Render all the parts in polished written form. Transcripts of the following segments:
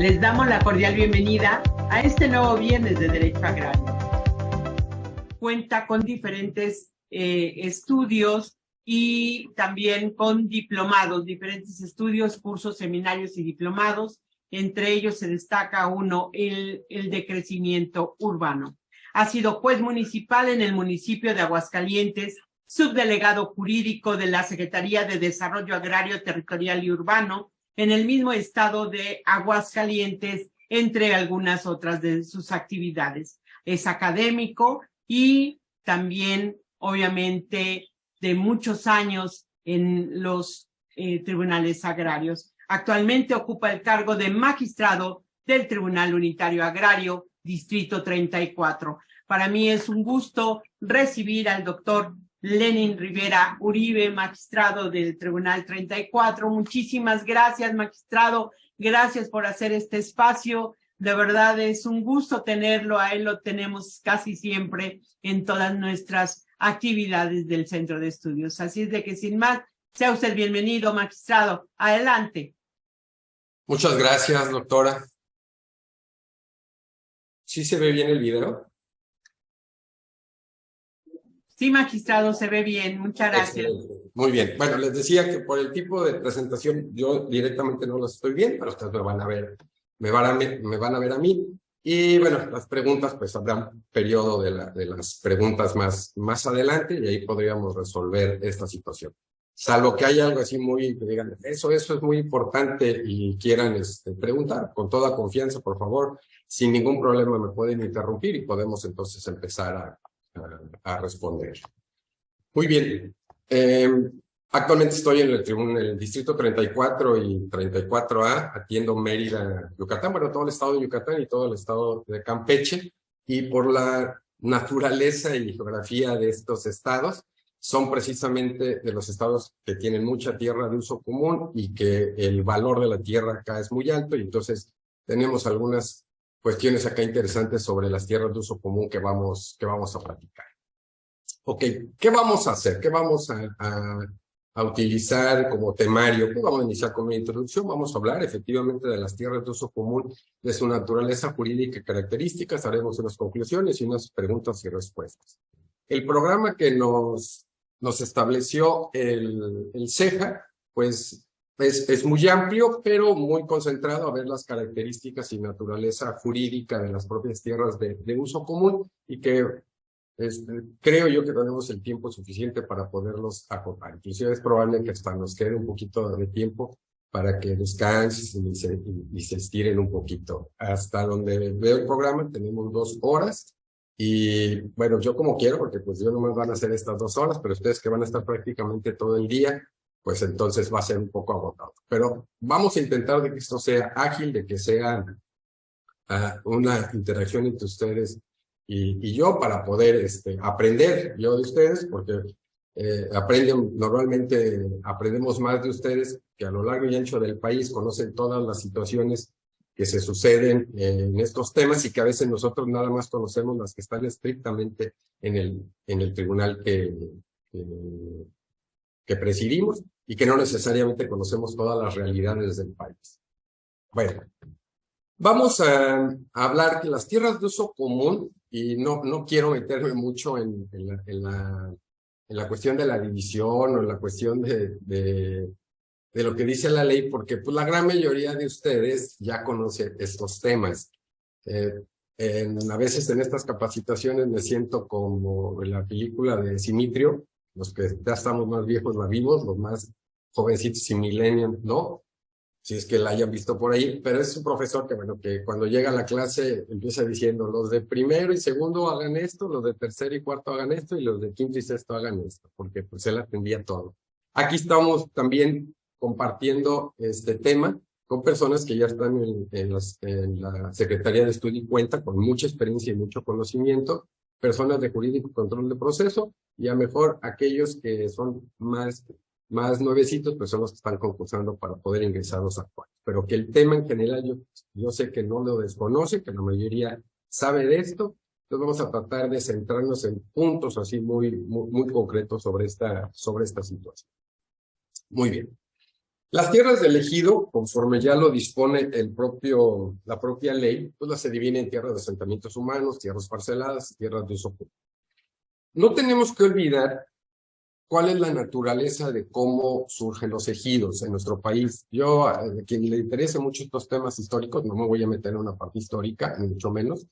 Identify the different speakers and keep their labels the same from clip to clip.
Speaker 1: Les damos la cordial bienvenida a este nuevo viernes de Derecho Agrario. Cuenta con diferentes estudios y también con diplomados, diferentes estudios, cursos, seminarios y diplomados. Entre ellos se destaca uno, el de crecimiento urbano. Ha sido juez municipal en el municipio de Aguascalientes, subdelegado jurídico de la Secretaría de Desarrollo Agrario, Territorial y Urbano, en el mismo estado de Aguascalientes, entre algunas otras de sus actividades. Es académico y también, obviamente, de muchos años en los tribunales agrarios. Actualmente ocupa el cargo de magistrado del Tribunal Unitario Agrario, Distrito 34. Para mí es un gusto recibir al doctor Lenin Rivera Uribe, magistrado del Tribunal 34. Muchísimas gracias, magistrado. Gracias por hacer este espacio. De verdad es un gusto tenerlo. A él lo tenemos casi siempre en todas nuestras actividades del Centro de Estudios. Así es de que sin más, sea usted bienvenido, magistrado. Adelante.
Speaker 2: Muchas gracias, doctora. ¿Sí se ve bien el video?
Speaker 1: Sí, magistrado, se ve bien. Muchas gracias.
Speaker 2: Excelente. Muy bien. Bueno, les decía que por el tipo de presentación yo directamente no las estoy viendo, pero ustedes me van a ver, me van a ver a mí. Y bueno, las preguntas, pues habrá un periodo de las preguntas más adelante y ahí podríamos resolver esta situación. Salvo que haya algo así muy, que digan, eso es muy importante y quieran preguntar con toda confianza, por favor, sin ningún problema me pueden interrumpir y podemos entonces empezar a responder. Muy bien. Actualmente estoy en el Distrito 34 y 34A, atiendo Mérida, Yucatán, bueno, todo el estado de Yucatán y todo el estado de Campeche, y por la naturaleza y geografía de estos estados, son precisamente de los estados que tienen mucha tierra de uso común y que el valor de la tierra acá es muy alto, y entonces tenemos algunas cuestiones acá interesantes sobre las tierras de uso común que vamos a platicar. Ok, ¿qué vamos a hacer? ¿Qué vamos a utilizar como temario? Pues vamos a iniciar con una introducción. Vamos a hablar efectivamente de las tierras de uso común, de su naturaleza jurídica y características. Haremos unas conclusiones y unas preguntas y respuestas. El programa que nos estableció el CEJA, pues es muy amplio, pero muy concentrado a ver las características y naturaleza jurídica de las propias tierras de uso común, y que creo yo que tenemos el tiempo suficiente para poderlos acotar. Inclusive es probable que hasta nos quede un poquito de tiempo para que descansen y se estiren un poquito. Hasta donde veo el programa tenemos 2 horas. Y bueno, yo como quiero, porque pues yo nomás van a hacer estas 2 horas, pero ustedes que van a estar prácticamente todo el día, pues entonces va a ser un poco agotado. Pero vamos a intentar de que esto sea ágil, de que sea una interacción entre ustedes y yo, para poder aprender yo de ustedes, porque normalmente aprendemos más de ustedes, que a lo largo y ancho del país conocen todas las situaciones que se suceden en estos temas, y que a veces nosotros nada más conocemos las que están estrictamente en el tribunal que presidimos, y que no necesariamente conocemos todas las realidades del país. Bueno, vamos a hablar de las tierras de uso común, y no quiero meterme mucho en la cuestión de la división o en la cuestión de lo que dice la ley, porque pues la gran mayoría de ustedes ya conoce estos temas. A veces en estas capacitaciones me siento como en la película de Simitrio, los que ya estamos más viejos la vimos, los más jovencitos y millennials, ¿no? Si es que la hayan visto por ahí, pero es un profesor que, bueno, que cuando llega a la clase empieza diciendo, los de primero y segundo hagan esto, los de tercero y cuarto hagan esto, y los de quinto y sexto hagan esto, porque pues él atendía todo. Aquí estamos también compartiendo este tema con personas que ya están en la Secretaría de Estudio y Cuenta, con mucha experiencia y mucho conocimiento, personas de jurídico y control de proceso, y a lo mejor aquellos que son más nuevecitos, pues son los que están concursando para poder ingresar a los actuales. Pero que el tema en general yo sé que no lo desconoce, que la mayoría sabe de esto. Entonces vamos a tratar de centrarnos en puntos así muy concretos sobre esta situación. Muy bien. Las tierras del ejido, conforme ya lo dispone la propia ley, pues las se dividen en tierras de asentamientos humanos, tierras parceladas, tierras de uso común. No tenemos que olvidar cuál es la naturaleza de cómo surgen los ejidos en nuestro país. Yo, a quien le interese mucho estos temas históricos, no me voy a meter en una parte histórica, ni mucho menos,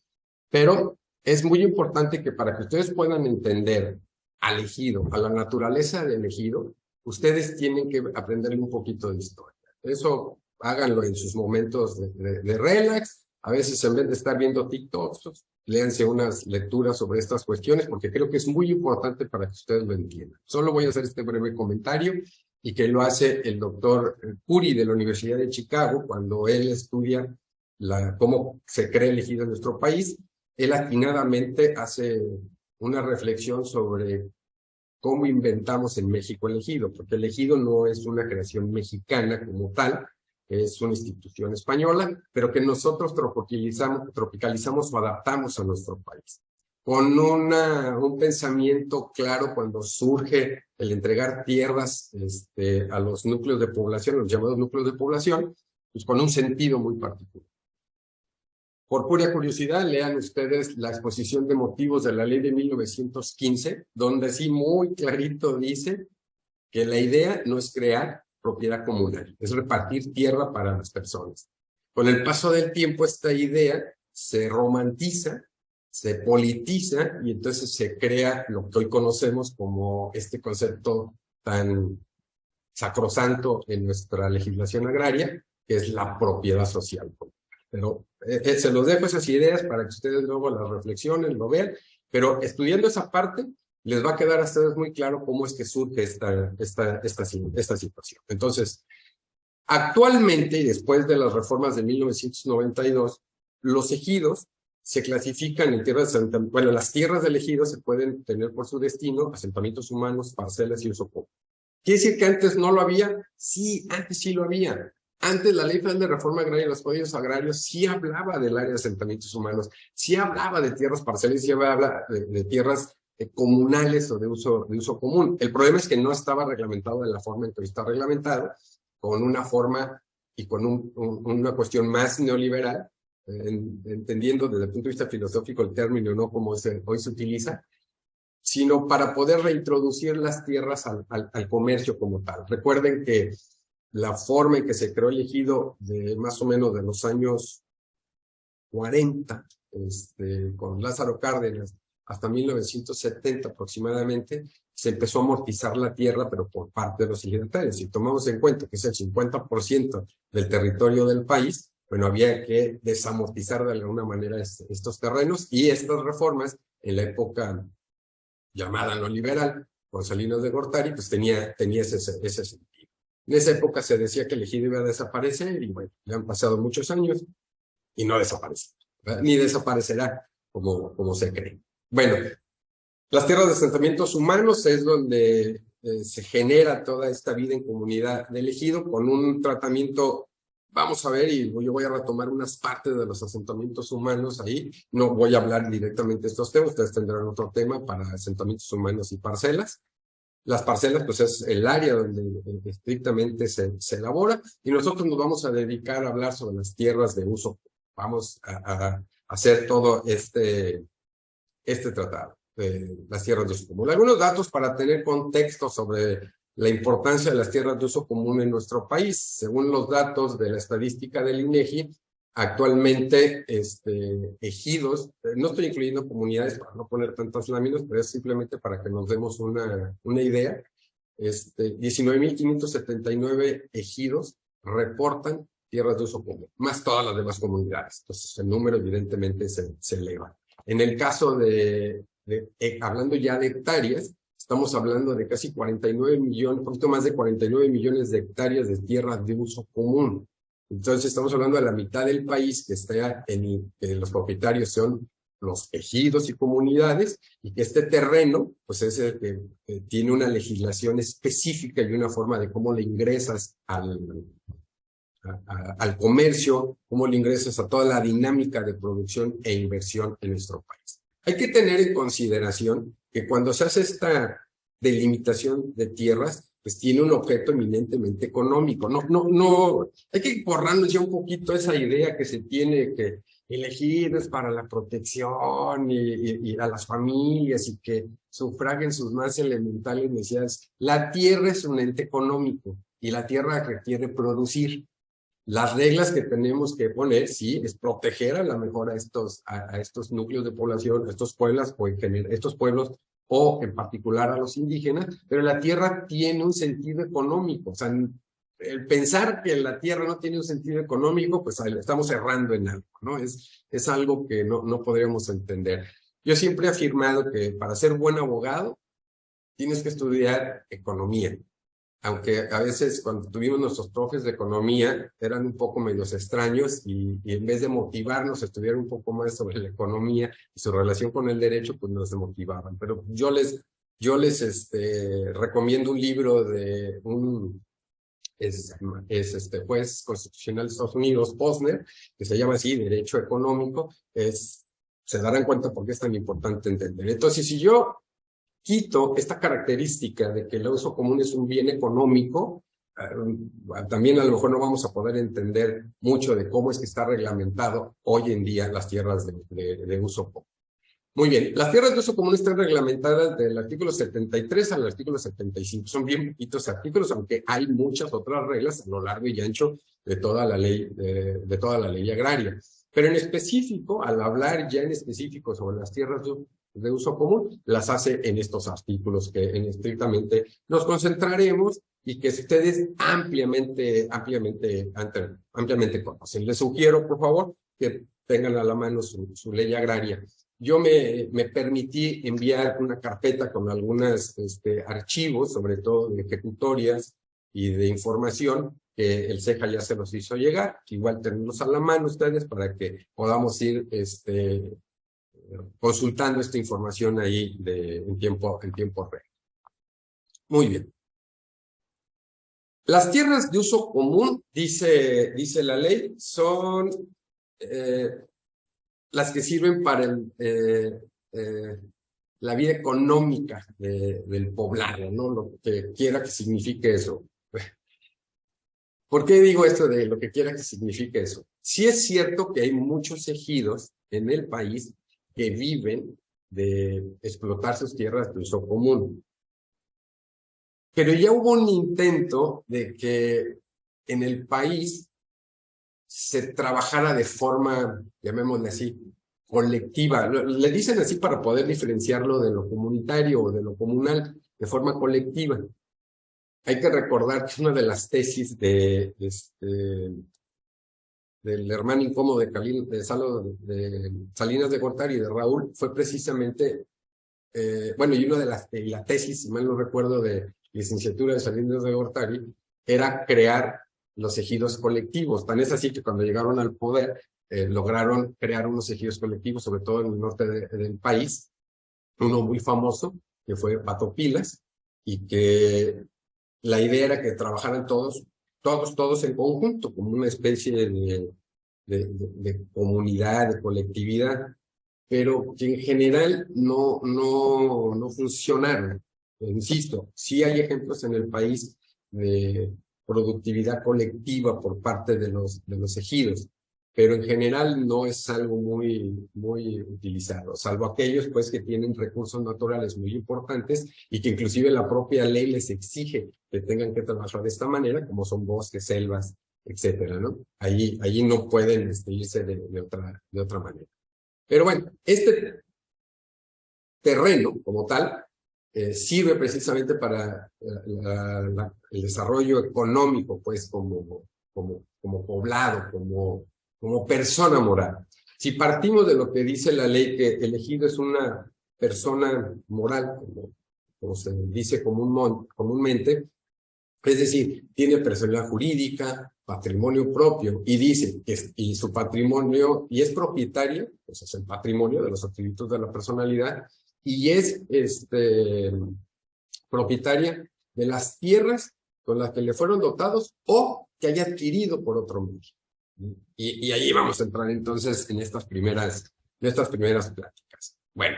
Speaker 2: pero es muy importante que para que ustedes puedan entender al ejido, a la naturaleza del ejido, ustedes tienen que aprender un poquito de historia. Eso háganlo en sus momentos de relax. A veces en vez de estar viendo TikToks, léanse unas lecturas sobre estas cuestiones, porque creo que es muy importante para que ustedes lo entiendan. Solo voy a hacer este breve comentario y que lo hace el doctor Puri de la Universidad de Chicago cuando él estudia cómo se crea el ejido en nuestro país. Él atinadamente hace una reflexión sobre cómo inventamos en México el ejido, porque el ejido no es una creación mexicana como tal, es una institución española, pero que nosotros tropicalizamos o adaptamos a nuestro país. Con un pensamiento claro cuando surge el entregar tierras a los núcleos de población, los llamados núcleos de población, pues con un sentido muy particular. Por pura curiosidad, lean ustedes la exposición de motivos de la ley de 1915, donde sí muy clarito dice que la idea no es crear propiedad comunal, es repartir tierra para las personas. Con el paso del tiempo, esta idea se romantiza, se politiza y entonces se crea lo que hoy conocemos como este concepto tan sacrosanto en nuestra legislación agraria, que es la propiedad social. Pero se los dejo esas ideas para que ustedes luego las reflexionen, lo vean, pero estudiando esa parte, les va a quedar a ustedes muy claro cómo es que surge esta situación. Entonces, actualmente, y después de las reformas de 1992, los ejidos se clasifican en tierras de asentamiento. Bueno, las tierras del ejido se pueden tener por su destino asentamientos humanos, parcelas y uso común. ¿Quiere decir que antes no lo había? Sí, antes sí lo había. Antes la Ley Federal de Reforma Agraria y los códigos agrarios sí hablaba del área de asentamientos humanos, sí hablaba de tierras parcelas, sí hablaba de tierras comunales o de uso común. El problema es que no estaba reglamentado de la forma en que está reglamentado, con una forma y con una cuestión más neoliberal, entendiendo desde el punto de vista filosófico el término, no como hoy se utiliza, sino para poder reintroducir las tierras al comercio como tal. Recuerden que la forma en que se creó el ejido de más o menos de los años 40, con Lázaro Cárdenas, hasta 1970 aproximadamente, se empezó a amortizar la tierra, pero por parte de los ejidatarios. Si tomamos en cuenta que es el 50% del territorio del país, bueno, había que desamortizar de alguna manera estos terrenos, y estas reformas en la época llamada no liberal, por Salinas de Gortari, pues tenía ese sentido. En esa época se decía que el ejido iba a desaparecer, y bueno, ya han pasado muchos años y no desaparece, ¿verdad? Ni desaparecerá como se cree. Bueno, las tierras de asentamientos humanos es donde se genera toda esta vida en comunidad del ejido con un tratamiento. Vamos a ver, y yo voy a retomar unas partes de los asentamientos humanos ahí. No voy a hablar directamente de estos temas, ustedes tendrán otro tema para asentamientos humanos y parcelas. Las parcelas, pues es el área donde estrictamente se elabora, y nosotros nos vamos a dedicar a hablar sobre las tierras de uso. Vamos a hacer todo este tratado de las tierras de uso común. Algunos datos para tener contexto sobre la importancia de las tierras de uso común en nuestro país. Según los datos de la estadística del INEGI, actualmente ejidos, no estoy incluyendo comunidades para no poner tantas láminas, pero es simplemente para que nos demos una idea. 19.579 ejidos reportan tierras de uso común, más todas las demás comunidades. Entonces el número evidentemente se eleva. En el caso hablando ya de hectáreas, estamos hablando de casi 49 millones, un poquito más de 49 millones de hectáreas de tierras de uso común. Entonces estamos hablando de la mitad del país que está que los propietarios son los ejidos y comunidades, y que este terreno pues es el que tiene una legislación específica y una forma de cómo le ingresas al comercio, cómo le ingresas a toda la dinámica de producción e inversión en nuestro país. Hay que tener en consideración que cuando se hace esta delimitación de tierras, pues tiene un objeto eminentemente económico. No, hay que borrarnos ya un poquito esa idea que se tiene que elegir es para la protección y a las familias y que sufraguen sus más elementales necesidades. La tierra es un ente económico y la tierra requiere producir. Las reglas que tenemos que poner, sí, es proteger a la mejor a estos núcleos de población, a estos pueblos, o en particular a los indígenas, pero la tierra tiene un sentido económico. O sea, el pensar que la tierra no tiene un sentido económico, pues estamos errando en algo, ¿no? Es algo que no podríamos entender. Yo siempre he afirmado que para ser buen abogado tienes que estudiar economía. Aunque a veces cuando tuvimos nuestros profes de economía eran un poco medios extraños y en vez de motivarnos a estudiar un poco más sobre la economía y su relación con el derecho, pues nos desmotivaban. Pero yo les recomiendo un libro de un juez constitucional de Estados Unidos, Posner, que se llama así, Derecho Económico. Se darán cuenta por qué es tan importante entender. Entonces, si yo quito esta característica de que el uso común es un bien económico, también a lo mejor no vamos a poder entender mucho de cómo es que está reglamentado hoy en día las tierras de uso común. Muy bien, las tierras de uso común están reglamentadas del artículo 73 al artículo 75. Son bien poquitos artículos, aunque hay muchas otras reglas a lo largo y ancho de toda la ley, de toda la ley agraria. Pero en específico, al hablar ya en específico sobre las tierras de uso común, las hace en estos artículos que estrictamente nos concentraremos y que ustedes ampliamente conocen. Les sugiero, por favor, que tengan a la mano su ley agraria. Yo me permití enviar una carpeta con algunos archivos, sobre todo de ejecutorias y de información, que el CEJA ya se los hizo llegar. Igual tenemos a la mano ustedes para que podamos ir consultando esta información ahí en tiempo real. Muy bien. Las tierras de uso común, dice la ley, son las que sirven para la vida económica del poblado, ¿no? Lo que quiera que signifique eso. ¿Por qué digo esto de lo que quiera que signifique eso? Sí es cierto que hay muchos ejidos en el país que viven de explotar sus tierras de uso común. Pero ya hubo un intento de que en el país se trabajara de forma, llamémosle así, colectiva. Le dicen así para poder diferenciarlo de lo comunitario o de lo comunal, de forma colectiva. Hay que recordar que una de las tesis del hermano incómodo de Salinas de Gortari y de Raúl fue precisamente, y una de la tesis, si mal no recuerdo, de licenciatura de Salinas de Gortari, era crear los ejidos colectivos. Tan es así que cuando llegaron al poder, lograron crear unos ejidos colectivos, sobre todo en el norte del país, uno muy famoso, que fue Patopilas, y que la idea era que trabajaran todos en conjunto, como una especie de comunidad, de colectividad, pero que en general no funcionaron. Insisto, sí hay ejemplos en el país de productividad colectiva por parte de los ejidos, pero en general no es algo muy utilizado, salvo aquellos pues que tienen recursos naturales muy importantes y que inclusive la propia ley les exige que tengan que trabajar de esta manera, como son bosques, selvas, etcétera, ¿no? Allí no pueden irse de otra manera. Pero bueno, este terreno como tal sirve precisamente para el desarrollo económico, pues como poblado, como persona moral. Si partimos de lo que dice la ley, que el ejido es una persona moral, como se dice comúnmente, es decir, tiene personalidad jurídica, patrimonio propio, y dice que y su patrimonio, y es propietario, pues es el patrimonio de los atributos de la personalidad, y es propietaria de las tierras con las que le fueron dotados o que haya adquirido por otro medio. Y ahí vamos a entrar entonces en estas primeras pláticas. Bueno,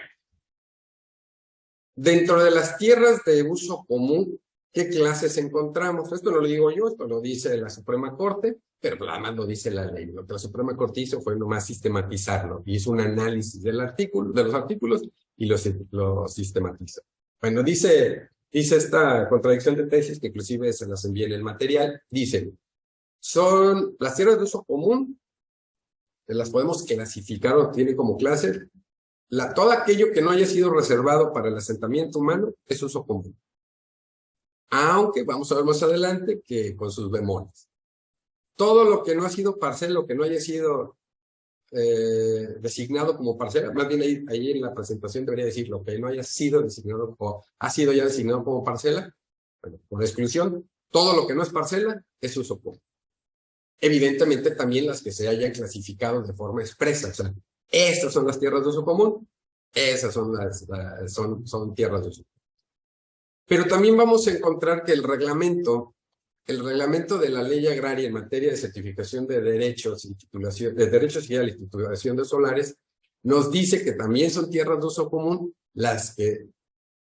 Speaker 2: dentro de las tierras de uso común, ¿qué clases encontramos? Esto no lo digo yo, esto lo dice la Suprema Corte, pero nada más lo dice la ley. Lo que la Suprema Corte hizo fue nomás sistematizarlo, hizo un análisis del artículo, de los artículos y lo sistematizó. Bueno, dice esta contradicción de tesis, que inclusive se las envié en el material, dice, son las tierras de uso común, las podemos clasificar o tiene como clase, todo aquello que no haya sido reservado para el asentamiento humano es uso común. Aunque vamos a ver más adelante que con sus bemoles. Todo lo que no ha sido parcela, lo que no haya sido designado como parcela, más bien ahí en la presentación debería decir lo que no haya sido designado o ha sido ya designado como parcela, bueno, por exclusión, todo lo que no es parcela es uso común. Evidentemente también las que se hayan clasificado de forma expresa, o sea, estas son las tierras de uso común, esas son son tierras de uso común. Pero también vamos a encontrar que el reglamento de la ley agraria en materia de certificación de derechos y titulación, de derechos y titulación de solares, nos dice que también son tierras de uso común las que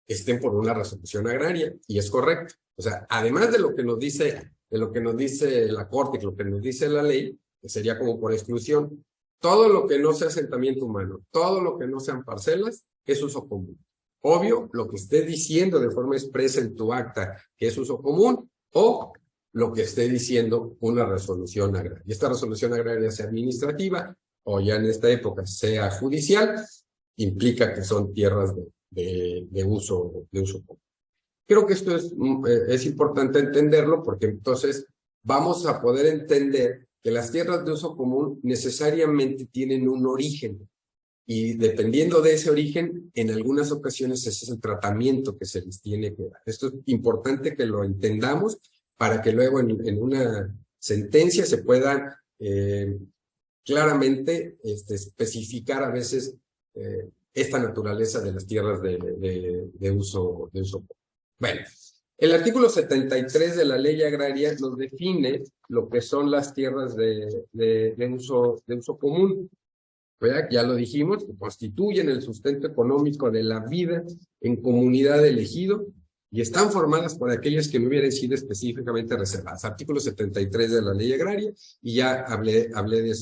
Speaker 2: estén por una resolución agraria, y es correcto. O sea, además de lo que nos dice la Corte, lo que nos dice la ley, que sería como por exclusión, todo lo que no sea asentamiento humano, todo lo que no sean parcelas, es uso común. Obvio, lo que esté diciendo de forma expresa en tu acta que es uso común, o lo que esté diciendo una resolución agraria. Y esta resolución agraria sea administrativa, o ya en esta época sea judicial, implica que son tierras de uso común. Creo que esto es importante entenderlo, porque entonces vamos a poder entender que las tierras de uso común necesariamente tienen un origen, y dependiendo de ese origen, en algunas ocasiones ese es el tratamiento que se les tiene que dar. Esto es importante que lo entendamos para que luego en una sentencia se pueda claramente especificar a veces esta naturaleza de las tierras de uso común. Bueno, el artículo 73 de la ley agraria nos define lo que son las tierras de uso común. ¿Verdad? Ya lo dijimos, que constituyen el sustento económico de la vida en comunidad de ejido y están formadas por aquellas que no hubieran sido específicamente reservadas. Artículo 73 de la ley agraria, y ya hablé de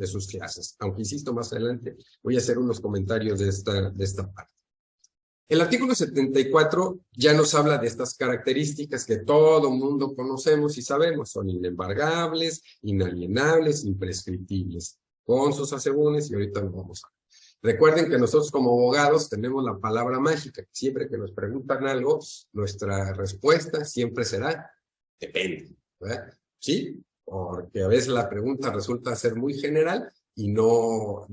Speaker 2: sus clases. Aunque insisto, más adelante voy a hacer unos comentarios de esta parte. El artículo 74 ya nos habla de estas características que todo mundo conocemos y sabemos. Son inembargables, inalienables, imprescriptibles, con sus asegúnes, y ahorita nos vamos a ver. Recuerden que nosotros como abogados tenemos la palabra mágica. Siempre que nos preguntan algo, nuestra respuesta siempre será depende, ¿verdad? ¿Sí? Porque a veces la pregunta resulta ser muy general y no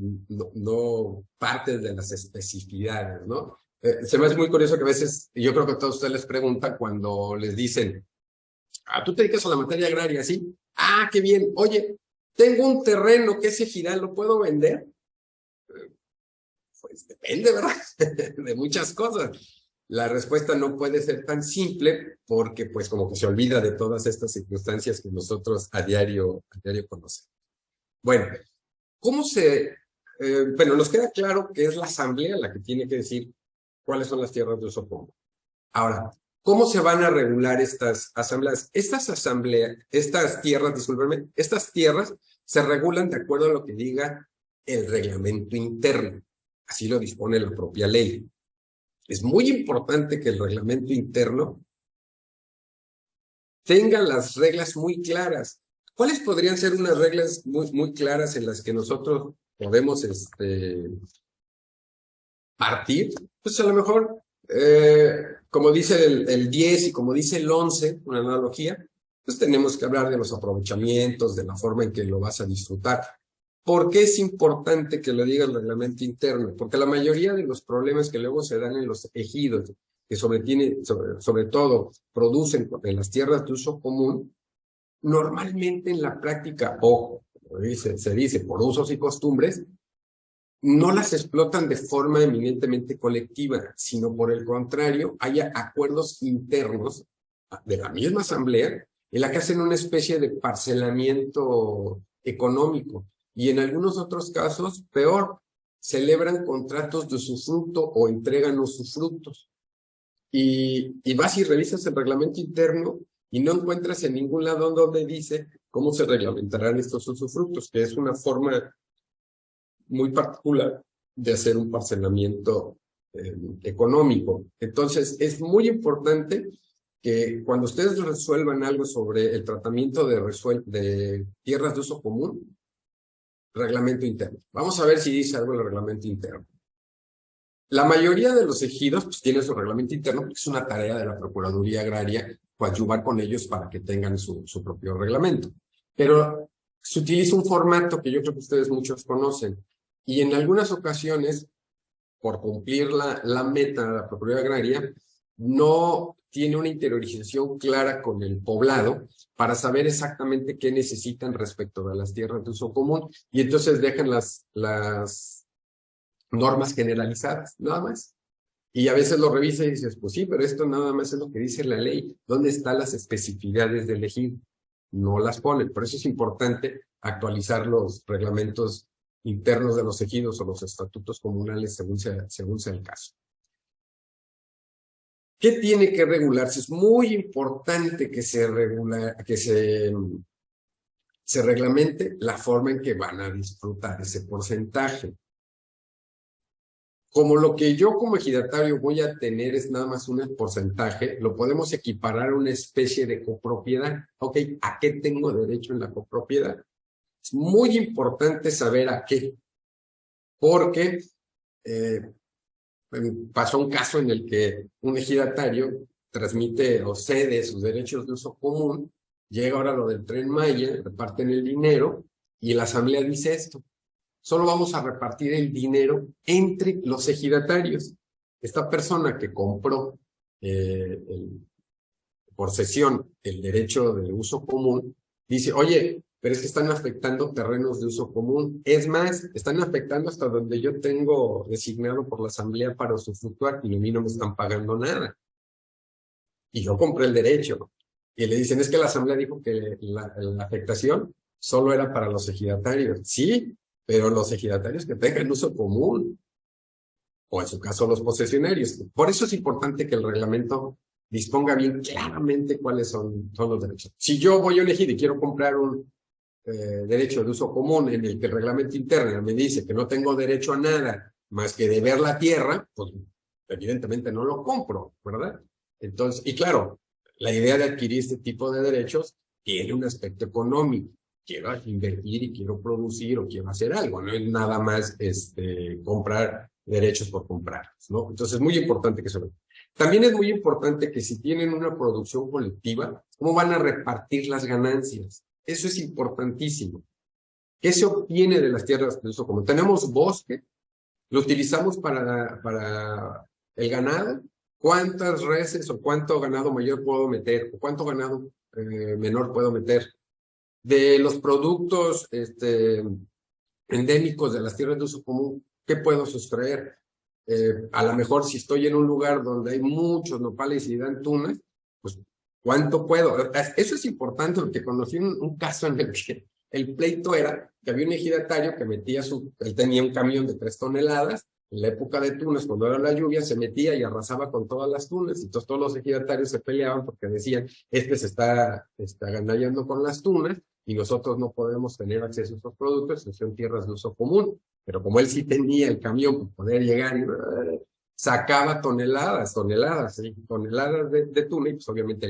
Speaker 2: parte de las especificidades, ¿no? Se me hace muy curioso que a veces, yo creo que a todos ustedes les preguntan cuando les dicen, ¿tú te dedicas a la materia agraria, sí? Ah, qué bien. Oye, tengo un terreno que ese ejidal, ¿lo puedo vender? Pues depende, ¿verdad? De muchas cosas. La respuesta no puede ser tan simple porque pues como que se olvida de todas estas circunstancias que nosotros a diario conocemos. Bueno, bueno, nos queda claro que es la asamblea la que tiene que decir cuáles son las tierras de uso común. Ahora, ¿cómo se van a regular estas asambleas? Estas tierras se regulan de acuerdo a lo que diga el reglamento interno. Así lo dispone la propia ley. Es muy importante que el reglamento interno tenga las reglas muy claras. ¿Cuáles podrían ser unas reglas muy claras en las que nosotros podemos partir? Pues a lo mejor, como dice el 10 y como dice el 11, una analogía, pues tenemos que hablar de los aprovechamientos, de la forma en que lo vas a disfrutar. ¿Por qué es importante que lo diga el reglamento interno? Porque la mayoría de los problemas que luego se dan en los ejidos, que sobre todo producen en las tierras de uso común, normalmente en la práctica, o se dice por usos y costumbres, no las explotan de forma eminentemente colectiva, sino por el contrario, haya acuerdos internos de la misma asamblea en la que hacen una especie de parcelamiento económico. Y en algunos otros casos, peor, celebran contratos de usufructo o entregan usufructos. y vas y revisas el reglamento interno y no encuentras en ningún lado donde dice cómo se reglamentarán estos usufructos, que es una forma muy particular de hacer un parcelamiento económico. Entonces, es muy importante que cuando ustedes resuelvan algo sobre el tratamiento de tierras de uso común, reglamento interno. Vamos a ver si dice algo el reglamento interno. La mayoría de los ejidos pues, tienen su reglamento interno, porque es una tarea de la Procuraduría Agraria coadyuvar con ellos para que tengan su propio reglamento. Pero se utiliza un formato que yo creo que ustedes muchos conocen, y en algunas ocasiones, por cumplir la meta de la Procuraduría Agraria, no tiene una interiorización clara con el poblado para saber exactamente qué necesitan respecto a las tierras de uso común, y entonces dejan las normas generalizadas, nada más. Y a veces lo revisas y dices, pues sí, pero esto nada más es lo que dice la ley. ¿Dónde están las especificidades del ejido? No las ponen. Por eso es importante actualizar los reglamentos internos de los ejidos o los estatutos comunales según sea el caso. ¿Qué tiene que regularse? Es muy importante que se reglamente la forma en que van a disfrutar ese porcentaje. Como lo que yo como ejidatario voy a tener es nada más un porcentaje, lo podemos equiparar a una especie de copropiedad. Ok, ¿a qué tengo derecho en la copropiedad? Es muy importante saber a qué, porque pasó un caso en el que un ejidatario transmite o cede sus derechos de uso común, llega ahora lo del Tren Maya, reparten el dinero y la asamblea dice esto: solo vamos a repartir el dinero entre los ejidatarios. Esta persona que compró por cesión el derecho de uso común, dice, oye, pero es que están afectando terrenos de uso común. Es más, están afectando hasta donde yo tengo designado por la asamblea para usufructuar y a mí no me están pagando nada. Y yo compré el derecho. Y le dicen, es que la asamblea dijo que la afectación solo era para los ejidatarios. Sí, pero los ejidatarios que tengan uso común, o en su caso los posesionarios. Por eso es importante que el reglamento disponga bien claramente cuáles son los derechos. Si yo voy a un ejido y quiero comprar un derecho de uso común en el que el reglamento interno me dice que no tengo derecho a nada más que de ver la tierra, pues evidentemente no lo compro, ¿verdad? Entonces, y claro, la idea de adquirir este tipo de derechos tiene un aspecto económico. Quiero invertir y quiero producir o quiero hacer algo, no es nada más comprar derechos por comprarlos, ¿no? Entonces es muy importante que se vea. También es muy importante que si tienen una producción colectiva, ¿cómo van a repartir las ganancias? Eso es importantísimo. ¿Qué se obtiene de las tierras de uso común? Tenemos bosque, lo utilizamos para el ganado. ¿Cuántas reses o cuánto ganado mayor puedo meter? ¿O cuánto ganado menor puedo meter? De los productos endémicos de las tierras de uso común, ¿qué puedo sustraer? A lo mejor si estoy en un lugar donde hay muchos nopales y dan tunas, pues ¿cuánto puedo? Eso es importante porque conocí un caso en el que el pleito era que había un ejidatario que él tenía un camión de 3 toneladas, en la época de tunas, cuando era la lluvia, se metía y arrasaba con todas las tunas, y entonces todos los ejidatarios se peleaban porque decían, se está agandallando con las tunas, y nosotros no podemos tener acceso a esos productos, son tierras de uso común. Pero como él sí tenía el camión para poder llegar, sacaba toneladas de tuna, y pues obviamente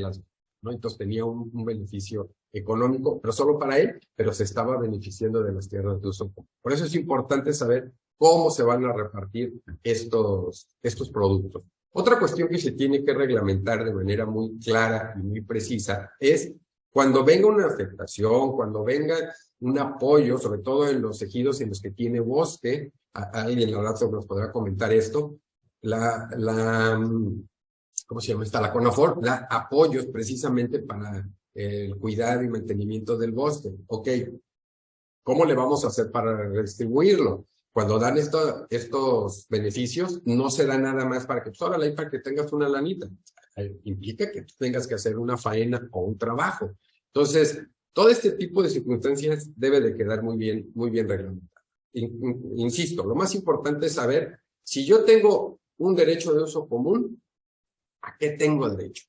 Speaker 2: ¿no? Entonces tenía un beneficio económico, pero solo para él, pero se estaba beneficiando de las tierras de uso común. Por eso es importante saber cómo se van a repartir estos productos. Otra cuestión que se tiene que reglamentar de manera muy clara y muy precisa es cuando venga una afectación, cuando venga un apoyo, sobre todo en los ejidos en los que tiene bosque, alguien al rato nos podrá comentar esto, ¿cómo se llama esta? La CONAFOR da apoyos precisamente para el cuidado y mantenimiento del bosque. Ok, ¿cómo le vamos a hacer para redistribuirlo? Cuando dan estos beneficios, no se da nada más para que, pues órale, para que tengas una lanita. Implica que tú tengas que hacer una faena o un trabajo. Entonces, todo este tipo de circunstancias debe de quedar muy bien reglamentado. Insisto, lo más importante es saber si yo tengo un derecho de uso común, ¿A qué tengo derecho?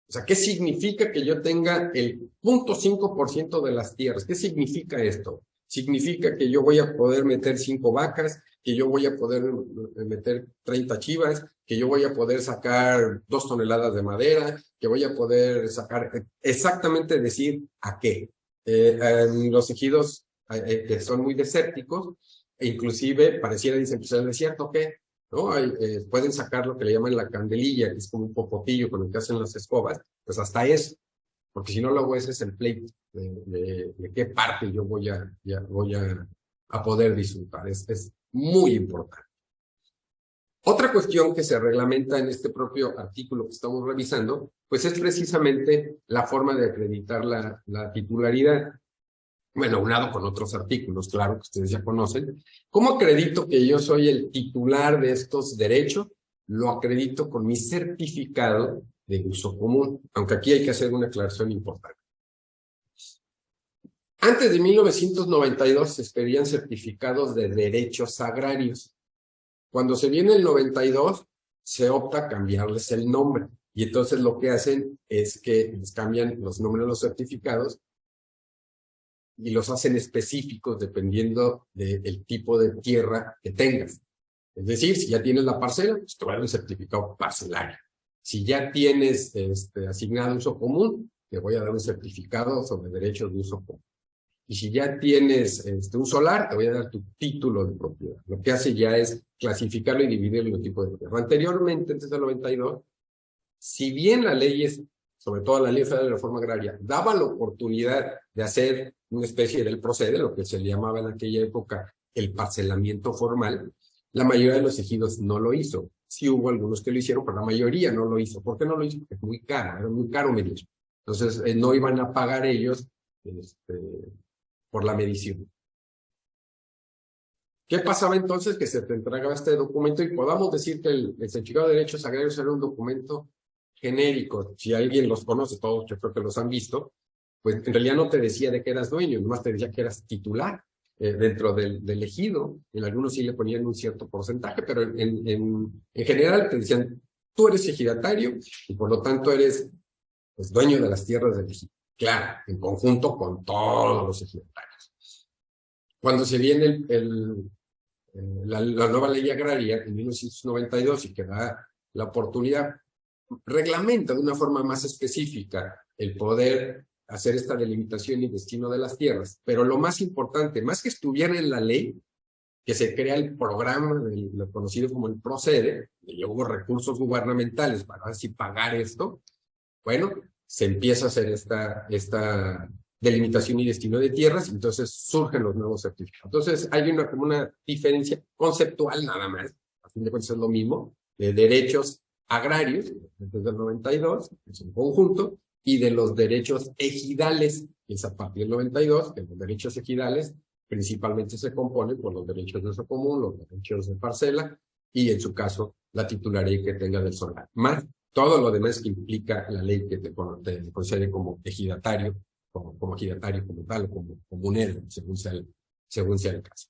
Speaker 2: O sea, ¿qué significa que yo tenga el 0.5% de las tierras? ¿Qué significa esto? Significa que yo voy a poder meter 5 vacas, que yo voy a poder meter 30 chivas, que yo voy a poder sacar 2 toneladas de madera, que voy a poder sacar, exactamente decir a qué. Los ejidos que son muy desérticos, e inclusive pareciera, dicen, pues el desierto, ¿qué? ¿No? Pueden sacar lo que le llaman la candelilla, que es como un popotillo con el que hacen las escobas, pues hasta eso, porque si no luego ese es el pleito de qué parte yo voy a poder disfrutar. Es muy importante. Otra cuestión que se reglamenta en este propio artículo que estamos revisando, pues es precisamente la forma de acreditar la titularidad. Bueno, unado con otros artículos, claro, que ustedes ya conocen. ¿Cómo acredito que yo soy el titular de estos derechos? Lo acredito con mi certificado de uso común, aunque aquí hay que hacer una aclaración importante. Antes de 1992 se expedían certificados de derechos agrarios. Cuando se viene el 92, se opta a cambiarles el nombre. Y entonces lo que hacen es que les cambian los nombres de los certificados y los hacen específicos dependiendo del tipo de tierra que tengas. Es decir, si ya tienes la parcela, pues te va a dar un certificado parcelario. Si ya tienes asignado uso común, te voy a dar un certificado sobre derechos de uso común. Y si ya tienes un solar, te voy a dar tu título de propiedad. Lo que hace ya es clasificarlo y dividirlo en tipos de tierra. Anteriormente, antes del 92, si bien la ley sobre todo la Ley Federal de Reforma Agraria, daba la oportunidad de hacer una especie del procede, lo que se le llamaba en aquella época el parcelamiento formal, la mayoría de los ejidos no lo hizo. Sí hubo algunos que lo hicieron, pero la mayoría no lo hizo. ¿Por qué no lo hizo? Porque es muy caro, era muy caro medir. Entonces, no iban a pagar ellos por la medición. ¿Qué pasaba entonces? Que se te entregaba este documento y podamos decir que el certificado de derechos agrarios era un documento genérico. Si alguien los conoce, todos yo creo que los han visto, pues en realidad no te decía de que eras dueño, nomás te decía que eras titular dentro del ejido. En algunos sí le ponían un cierto porcentaje, pero en general te decían, tú eres ejidatario y por lo tanto eres pues, dueño de las tierras del ejido. Claro, en conjunto con todos los ejidatarios. Cuando se viene la nueva ley agraria en 1992 y que da la oportunidad, reglamenta de una forma más específica el poder hacer esta delimitación y destino de las tierras, pero lo más importante, más que estuviera en la ley, que se crea el programa, lo conocido como el PROCEDE, y hubo recursos gubernamentales para así pagar esto, bueno, se empieza a hacer esta delimitación y destino de tierras, y entonces surgen los nuevos certificados. Entonces hay una diferencia conceptual nada más, a fin de cuentas es lo mismo, de derechos agrarios, desde el 92, es un conjunto, y de los derechos ejidales, que es a partir del 92, que los derechos ejidales principalmente se componen por los derechos de uso común, los derechos de parcela, y en su caso, la titularidad que tenga del solar. Más todo lo demás que implica la ley que te concede como ejidatario, como ejidatario como tal, o como comunero, según sea el caso.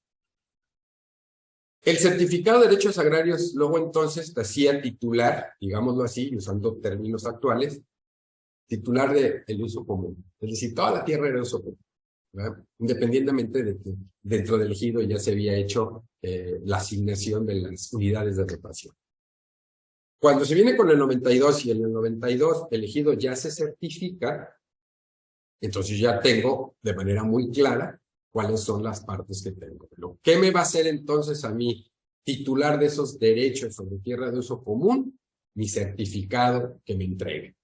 Speaker 2: El certificado de derechos agrarios luego entonces te hacía titular, digámoslo así, usando términos actuales, titular del uso común. Es decir, toda la tierra era de uso común, ¿verdad? Independientemente de que dentro del ejido ya se había hecho la asignación de las unidades de rotación. Cuando se viene con el 92 y en el 92 el ejido ya se certifica, entonces ya tengo de manera muy clara cuáles son las partes que tengo. ¿Qué me va a hacer entonces a mí titular de esos derechos sobre tierra de uso común? Mi certificado que me entregue.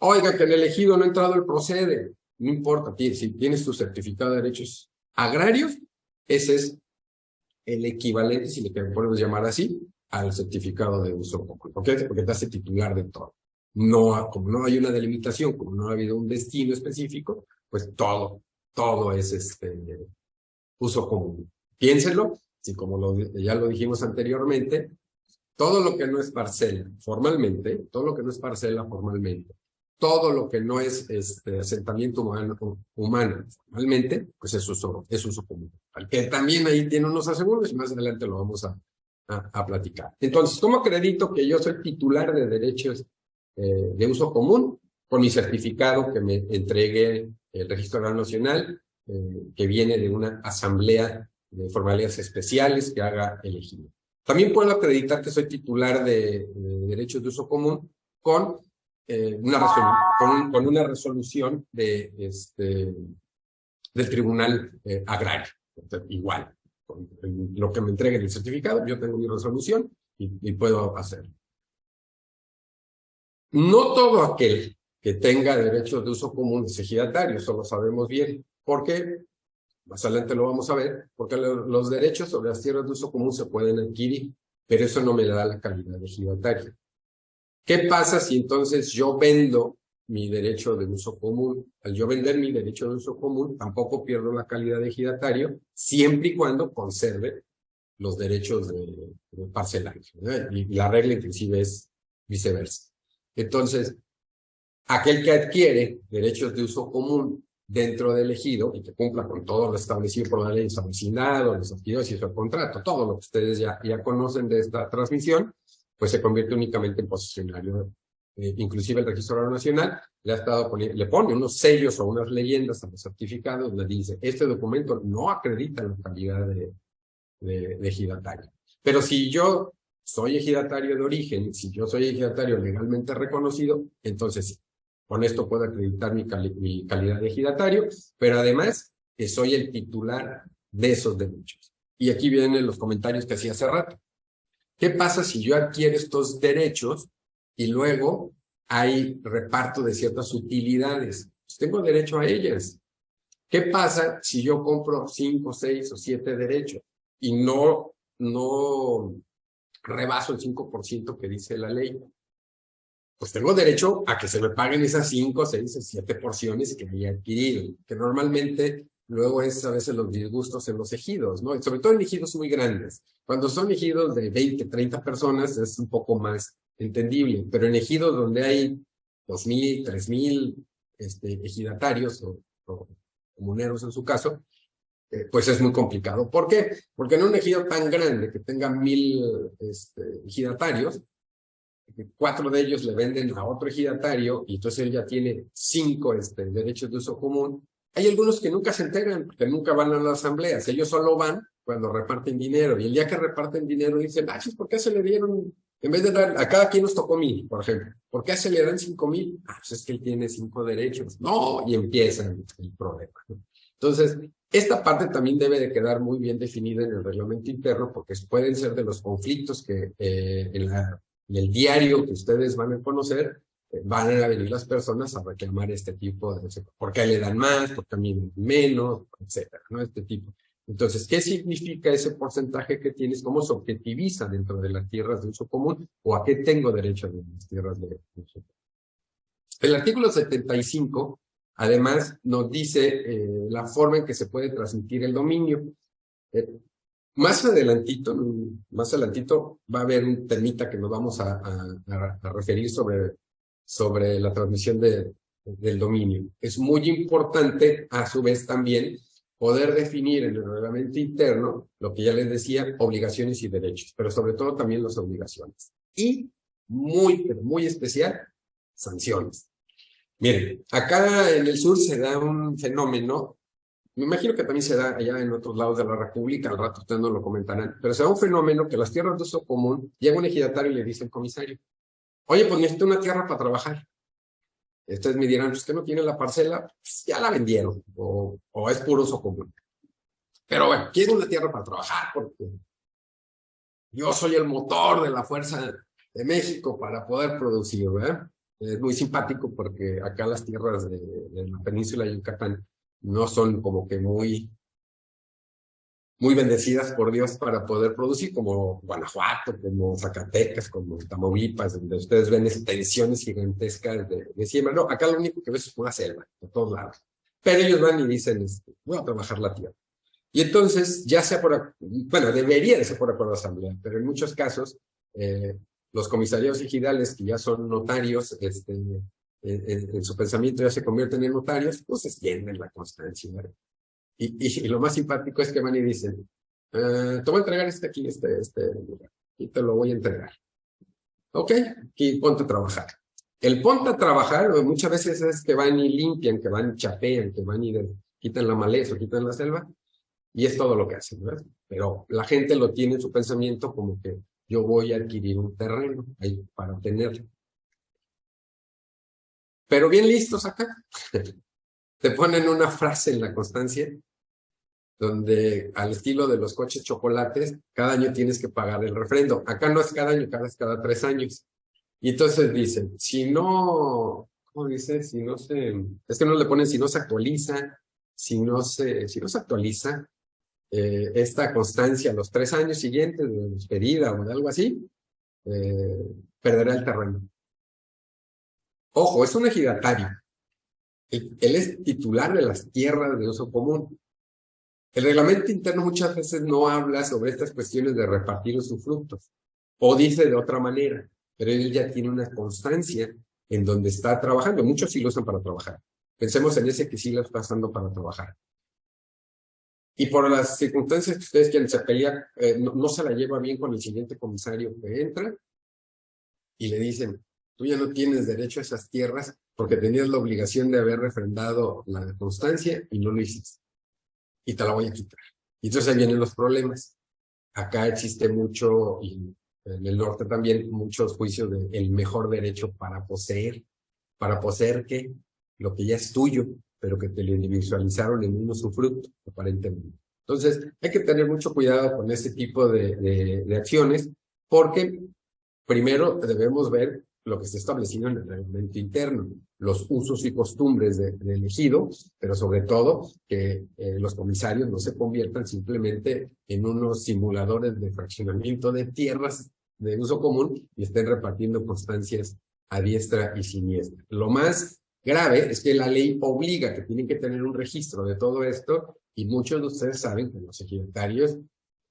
Speaker 2: Oiga, que en el ejido no ha entrado el procede. No importa, si tienes tu certificado de derechos agrarios, ese es el equivalente, si le podemos llamar así, al certificado de uso común. ¿Por qué? Porque te hace titular de todo. Como no hay una delimitación, como no ha habido un destino específico, pues todo es uso común. Piénsenlo, si como ya lo dijimos anteriormente, todo lo que no es parcela formalmente, todo lo que no es asentamiento humano formalmente, pues es uso común. Que también ahí tiene unos aseguros y más adelante lo vamos a a platicar. Entonces, ¿cómo acredito que yo soy titular de derechos de uso común? Con mi certificado que me entregue el Registro Agrario Nacional, que viene de una asamblea de formalidades especiales que haga el ejido. También puedo acreditar que soy titular de derechos de uso común con una resolución del Tribunal Agrario. Entonces, igual, con lo que me entreguen el certificado, yo tengo mi resolución y puedo hacerlo. No todo aquel que tenga derechos de uso común es ejidatario, eso lo sabemos bien. ¿Por qué? Más adelante lo vamos a ver, porque los derechos sobre las tierras de uso común se pueden adquirir, pero eso no me da la calidad de ejidatario. ¿Qué pasa si entonces yo vendo mi derecho de uso común? Al yo vender mi derecho de uso común, tampoco pierdo la calidad de ejidatario, siempre y cuando conserve los derechos de parcelario, ¿verdad? Y la regla inclusive es viceversa. Entonces, aquel que adquiere derechos de uso común dentro del ejido y que cumpla con todo lo establecido por la ley de San Vecindado, los adquiridos y el contrato, todo lo que ustedes ya conocen de esta transmisión, pues se convierte únicamente en posesionario. Inclusive el Registro Agrario Nacional le pone unos sellos o unas leyendas a los certificados donde dice, este documento no acredita la calidad de ejidatario. Pero si yo soy ejidatario de origen, si yo soy ejidatario legalmente reconocido, entonces sí, con esto puedo acreditar mi calidad de ejidatario, pero además que soy el titular de esos derechos. Y aquí vienen los comentarios que hacía hace rato. ¿Qué pasa si yo adquiero estos derechos y luego hay reparto de ciertas utilidades? Pues tengo derecho a ellas. ¿Qué pasa si yo compro 5, 6 o 7 derechos y no rebaso el 5% que dice la ley? Pues tengo derecho a que se me paguen esas 5, 6 o 7 porciones que haya adquirido, que normalmente luego es a veces los disgustos en los ejidos, ¿no? Y sobre todo en ejidos muy grandes. Cuando son ejidos de 20, 30 personas es un poco más entendible, pero en ejidos donde hay 2,000, 3,000 ejidatarios o comuneros en su caso, pues es muy complicado. ¿Por qué? Porque en un ejido tan grande que tenga 1,000 ejidatarios, 4 de ellos le venden a otro ejidatario y entonces él ya tiene 5 derechos de uso común. Hay algunos que nunca se integran, porque nunca van a las asambleas. Ellos solo van cuando reparten dinero. Y el día que reparten dinero dicen, ¿por qué se le dieron? En vez de dar, a cada quien nos tocó 1,000, por ejemplo. ¿Por qué se le dan 5,000? Pues es que él tiene 5 derechos. No, y empieza el problema. Entonces, esta parte también debe de quedar muy bien definida en el reglamento interno, porque pueden ser de los conflictos que en el diario que ustedes van a conocer, van a venir las personas a reclamar este tipo de, ¿por qué le dan más? ¿Por qué a mí me dan menos? Etcétera, ¿no? Este tipo. Entonces, ¿qué significa ese porcentaje que tienes? ¿Cómo se objetiviza dentro de las tierras de uso común? ¿O a qué tengo derecho de las tierras de uso común? El artículo 75, además, nos dice la forma en que se puede transmitir el dominio. Más adelantito va a haber un temita que nos vamos a referir sobre la transmisión del dominio. Es muy importante, a su vez, también poder definir en el reglamento interno, lo que ya les decía, obligaciones y derechos, pero sobre todo también las obligaciones. Y pero muy especial, sanciones. Miren, acá en el sur se da un fenómeno. Me imagino que también se da allá en otros lados de la República, al rato ustedes no lo comentarán, pero se da un fenómeno que las tierras de uso común, llega un ejidatario y le dice al comisario, oye, pues necesito una tierra para trabajar. Ustedes me dirán, ¿usted no tiene la parcela? Pues ya la vendieron, o es puro uso común. Pero bueno, quiero una tierra para trabajar, porque yo soy el motor de la fuerza de México para poder producir, ¿verdad? Es muy simpático porque acá las tierras de la península de Yucatán no son como que muy bendecidas por Dios para poder producir, como Guanajuato, como Zacatecas, como Tamaulipas, donde ustedes ven extensiones gigantescas de siembra. No, acá lo único que ves es pura selva, de todos lados. Pero ellos van y dicen, voy a trabajar la tierra. Y entonces, ya sea bueno, debería de ser por acuerdo de asamblea, pero en muchos casos, los comisariados ejidales, que ya son notarios, en su pensamiento ya se convierten en notarios, pues extienden la constancia, ¿verdad? Y lo más simpático es que van y dicen, te voy a entregar aquí, y te lo voy a entregar. Ok, y ponte a trabajar. El ponte a trabajar, muchas veces es que van y limpian, que van y chapean, que van y quitan la maleza, quitan la selva, y es todo lo que hacen, ¿verdad? Pero la gente lo tiene en su pensamiento como que yo voy a adquirir un terreno ahí para tenerlo. Pero bien listos acá. Te ponen una frase en la constancia donde al estilo de los coches chocolates, cada año tienes que pagar el refrendo. Acá no es cada año, es cada 3 años. Y entonces dicen, si no, ¿cómo dice? Si no se, es que no le ponen si no se actualiza, si no se actualiza esta constancia los 3 años siguientes de despedida o de algo así, perderá el terreno. Ojo, es un ejidatario. Él es titular de las tierras de uso común. El reglamento interno muchas veces no habla sobre estas cuestiones de repartir usufructos, o dice de otra manera, pero él ya tiene una constancia en donde está trabajando. Muchos sí lo usan para trabajar. Pensemos en ese que sí lo está usando para trabajar. Y por las circunstancias que ustedes quieren, se pelea, no se la lleva bien con el siguiente comisario que entra, y le dicen, tú ya no tienes derecho a esas tierras porque tenías la obligación de haber refrendado la constancia y no lo hiciste. Y te la voy a quitar. Y entonces ahí vienen los problemas. Acá existe mucho, y en el norte también, muchos juicios de el mejor derecho para poseer. ¿Para poseer qué? Lo que ya es tuyo, pero que te lo individualizaron en un usufructo, aparentemente. Entonces, hay que tener mucho cuidado con este tipo de acciones, porque primero debemos ver lo que está establecido en el reglamento interno, los usos y costumbres del ejido, pero sobre todo que los comisarios no se conviertan simplemente en unos simuladores de fraccionamiento de tierras de uso común y estén repartiendo constancias a diestra y siniestra. Lo más grave es que la ley obliga que tienen que tener un registro de todo esto, y muchos de ustedes saben que los ejidatarios,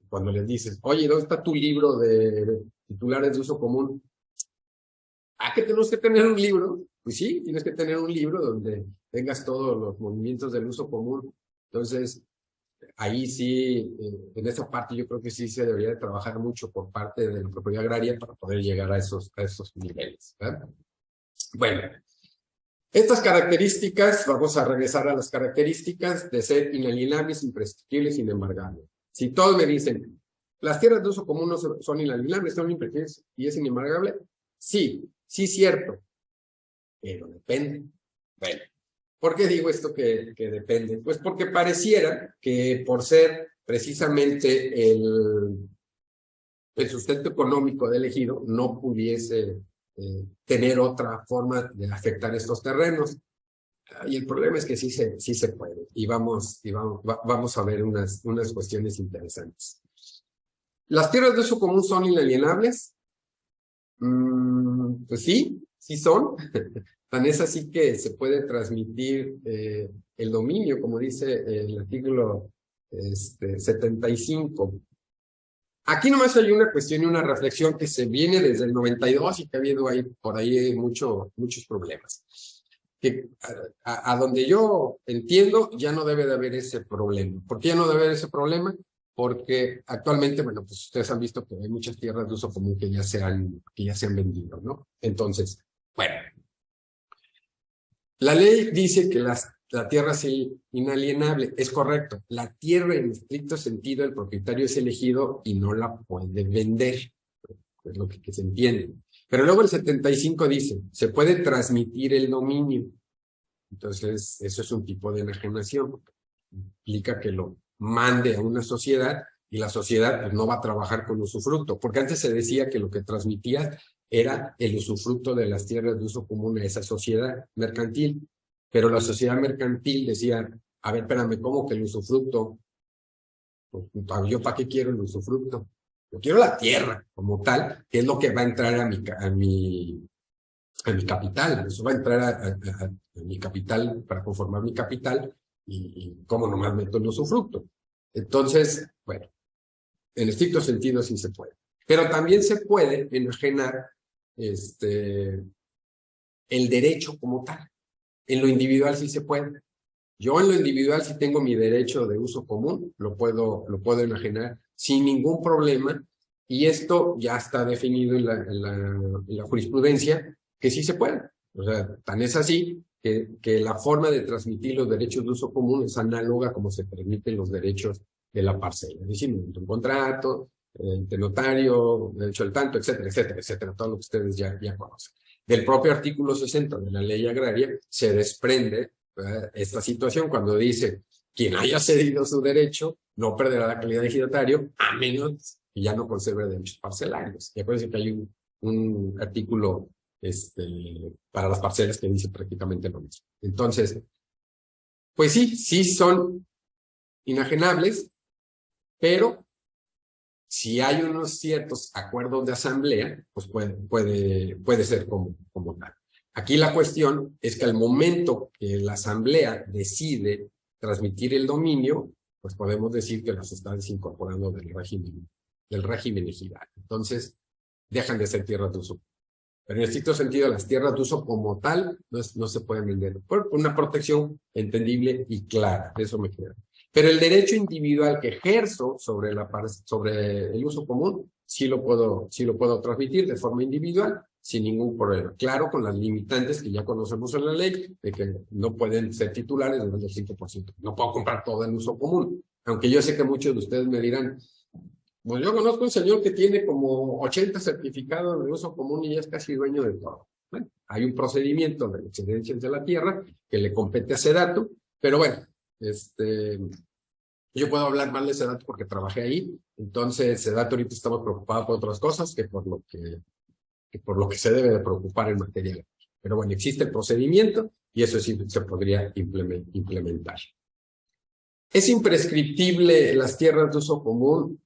Speaker 2: cuando les dices, oye, ¿dónde está tu libro de titulares de uso común? ¿Ah, que tenemos que tener un libro? Pues sí, tienes que tener un libro donde tengas todos los movimientos del uso común. Entonces, ahí sí, en esa parte yo creo que sí se debería de trabajar mucho por parte de la propiedad agraria para poder llegar a esos niveles, ¿verdad? Bueno, estas características, vamos a regresar a las características de ser inalienables, imprescriptibles, inembargables. Si todos me dicen, las tierras de uso común no son inalienables, son imprescriptibles y es inembargable, sí, sí cierto, pero depende. Bueno, ¿por qué digo esto que depende? Pues porque pareciera que por ser precisamente el sustento económico del ejido no pudiese tener otra forma de afectar estos terrenos. Y el problema es que sí se puede. Y vamos a ver unas cuestiones interesantes. ¿Las tierras de uso común son inalienables? Pues sí son. Tan es así que se puede transmitir el dominio, como dice el artículo 75. Aquí nomás hay una cuestión y una reflexión que se viene desde el 92 y que ha habido ahí, por ahí muchos problemas. Que a donde yo entiendo ya no debe de haber ese problema. ¿Por qué ya no debe haber ese problema? Porque actualmente, bueno, pues ustedes han visto que hay muchas tierras de uso común que ya se han vendido, ¿no? Entonces, bueno, la ley dice que la tierra es inalienable, es correcto. La tierra en estricto sentido, el propietario es elegido y no la puede vender. Es lo que se entiende. Pero luego el 75 dice, se puede transmitir el dominio. Entonces, eso es un tipo de enajenación. Implica que lo mande a una sociedad y la sociedad pues, no va a trabajar con usufructo. Porque antes se decía que lo que transmitía era el usufructo de las tierras de uso común a esa sociedad mercantil. Pero la sociedad mercantil decía, a ver, espérame, ¿cómo que el usufructo? Pues, ¿yo para qué quiero el usufructo? Yo quiero la tierra como tal, que es lo que va a entrar a mi capital. Eso va a entrar a mi capital para conformar mi capital y cómo nomás meto el usufructo. Entonces, bueno, en estricto sentido sí se puede. Pero también se puede enajenar el derecho como tal. En lo individual sí se puede. Yo en lo individual, si tengo mi derecho de uso común, lo puedo enajenar sin ningún problema, y esto ya está definido en la jurisprudencia, que sí se puede. O sea, tan es así que la forma de transmitir los derechos de uso común es análoga como se permiten los derechos de la parcela. Es decir, un contrato, de notario, derecho al tanto, etcétera, etcétera, etcétera, todo lo que ustedes ya conocen. Del propio artículo 60 de la ley agraria se desprende esta situación cuando dice: quien haya cedido su derecho no perderá la calidad de ejidatario a menos que ya no conserve derechos parcelarios. Y acuérdense que hay un artículo para las parcelas que dice prácticamente lo mismo. Entonces, pues sí son inajenables, pero si hay unos ciertos acuerdos de asamblea, pues puede ser como tal. Aquí la cuestión es que al momento que la asamblea decide transmitir el dominio, pues podemos decir que las está desincorporando del régimen ejidal. Entonces, dejan de ser tierras de uso. Pero en estricto sentido, las tierras de uso como tal no se pueden vender por una protección entendible y clara. De eso me queda. Pero el derecho individual que ejerzo sobre el uso común, sí lo puedo transmitir de forma individual sin ningún problema. Claro, con las limitantes que ya conocemos en la ley, de que no pueden ser titulares de más del 5%. No puedo comprar todo en uso común. Aunque yo sé que muchos de ustedes me dirán: pues yo conozco un señor que tiene como 80 certificados de uso común y ya es casi dueño de todo. Bueno, hay un procedimiento de excedencias de la tierra que le compete a SEDATU, pero bueno, yo puedo hablar mal de SEDATU porque trabajé ahí. Entonces, SEDATU ahorita estamos preocupados por otras cosas que por lo que se debe de preocupar en materia legal. Pero bueno, existe el procedimiento y eso sí se podría implementar. ¿Es imprescriptible las tierras de uso común?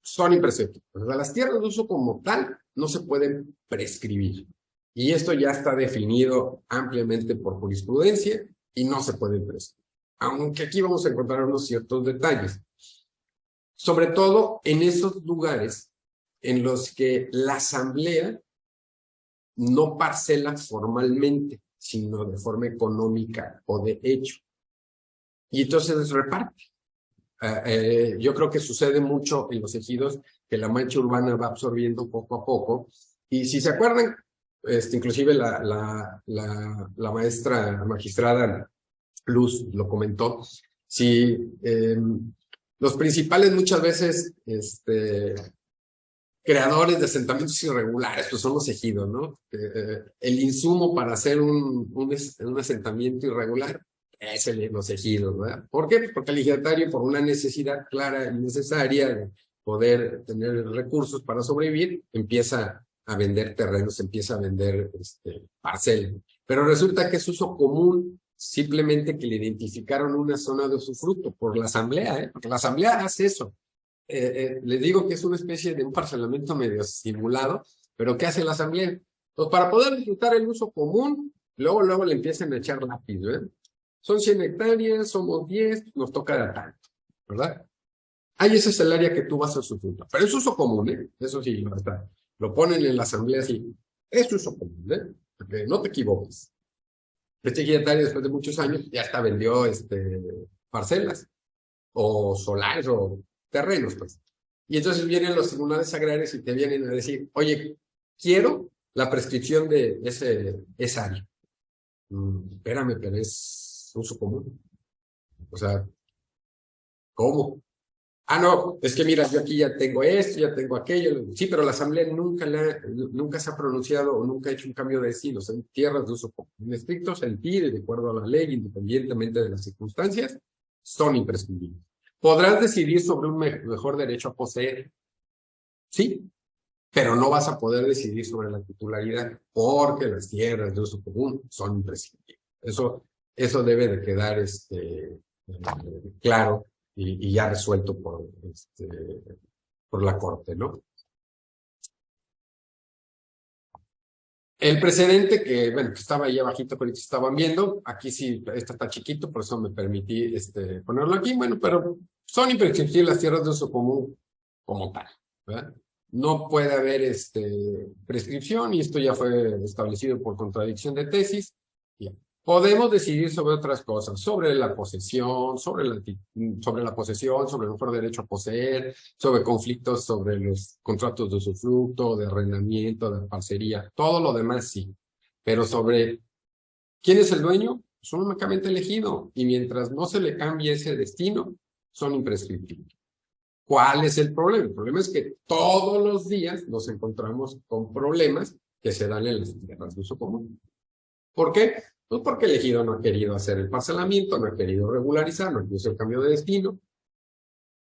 Speaker 2: Son imprescriptibles. O sea, las tierras de uso como tal no se pueden prescribir. Y esto ya está definido ampliamente por jurisprudencia y no se pueden prescribir. Aunque aquí vamos a encontrar unos ciertos detalles. Sobre todo en esos lugares en los que la asamblea no parcela formalmente, sino de forma económica o de hecho. Y entonces reparte. Yo creo que sucede mucho en los ejidos que la mancha urbana va absorbiendo poco a poco. Y si se acuerdan, inclusive la maestra magistrada Luz lo comentó, si los principales muchas veces creadores de asentamientos irregulares, pues son los ejidos, ¿no? El insumo para hacer un asentamiento irregular es los ejidos, ¿verdad? ¿Por qué? Porque el ejidatario, por una necesidad clara y necesaria de poder tener recursos para sobrevivir, empieza a vender terrenos, empieza a vender parcelas. Pero resulta que es uso común, simplemente que le identificaron una zona de usufructo por la asamblea, porque la asamblea hace eso. Les digo que es una especie de un parcelamiento medio simulado, pero ¿qué hace la asamblea? Pues para poder disfrutar el uso común, luego le empiezan a echar lápiz, ¿verdad? Son 100 hectáreas, somos 10, nos toca de tanto, ¿verdad? Ahí ese es el área que tú vas a usufructuar. Pero es uso común, ¿eh? Eso sí, lo ponen en la asamblea así. Es uso común, ¿eh? Porque no te equivoques. Este ejidatario, después de muchos años, ya hasta vendió parcelas, o solares, o terrenos, pues. Y entonces vienen los tribunales agrarios y te vienen a decir: oye, quiero la prescripción de esa área. Espérame, pero es uso común. O sea, ¿cómo? Ah, no, es que mira, yo aquí ya tengo esto, ya tengo aquello. Sí, pero la asamblea nunca se ha pronunciado o nunca ha hecho un cambio de destino. Son tierras de uso común. En estricto sentido, y de acuerdo a la ley, independientemente de las circunstancias, son imprescindibles. ¿Podrás decidir sobre un mejor derecho a poseer? Sí, pero no vas a poder decidir sobre la titularidad porque las tierras de uso común son imprescindibles. Eso debe de quedar claro y ya resuelto por la Corte, ¿no? El precedente que estaba ahí abajito, pero que estaban viendo, aquí sí, está chiquito, por eso me permití ponerlo aquí, pero son imprescriptibles las tierras de uso común como tal, ¿verdad? No puede haber prescripción, y esto ya fue establecido por contradicción de tesis. Bien. Podemos decidir sobre otras cosas, sobre la posesión, sobre la posesión, sobre el mejor derecho a poseer, sobre conflictos, sobre los contratos de usufructo, de arrendamiento, de parcería, todo lo demás sí. Pero sobre quién es el dueño, son únicamente elegido. Y mientras no se le cambie ese destino, son imprescriptibles. ¿Cuál es el problema? El problema es que todos los días nos encontramos con problemas que se dan en las tierras de uso común. ¿Por qué? Pues porque el ejido no ha querido hacer el parcelamiento, no ha querido regularizar, no quiso el cambio de destino,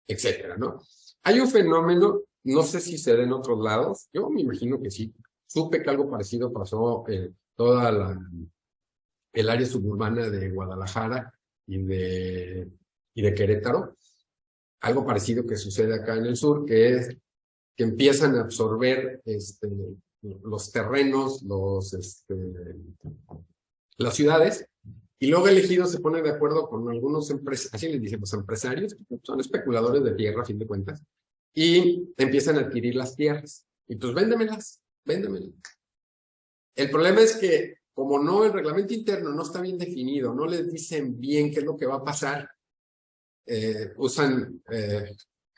Speaker 2: etcétera, ¿no? Hay un fenómeno, no sé si se da en otros lados, yo me imagino que sí. Supe que algo parecido pasó en toda el área suburbana de Guadalajara y de Querétaro. Algo parecido que sucede acá en el sur, que es que empiezan a absorber los terrenos, las ciudades, y luego el ejido se pone de acuerdo con algunos empresarios, así les decimos empresarios, son especuladores de tierra a fin de cuentas, y empiezan a adquirir las tierras. Y pues véndemelas. El problema es que, como no, el reglamento interno no está bien definido, no les dicen bien qué es lo que va a pasar, usan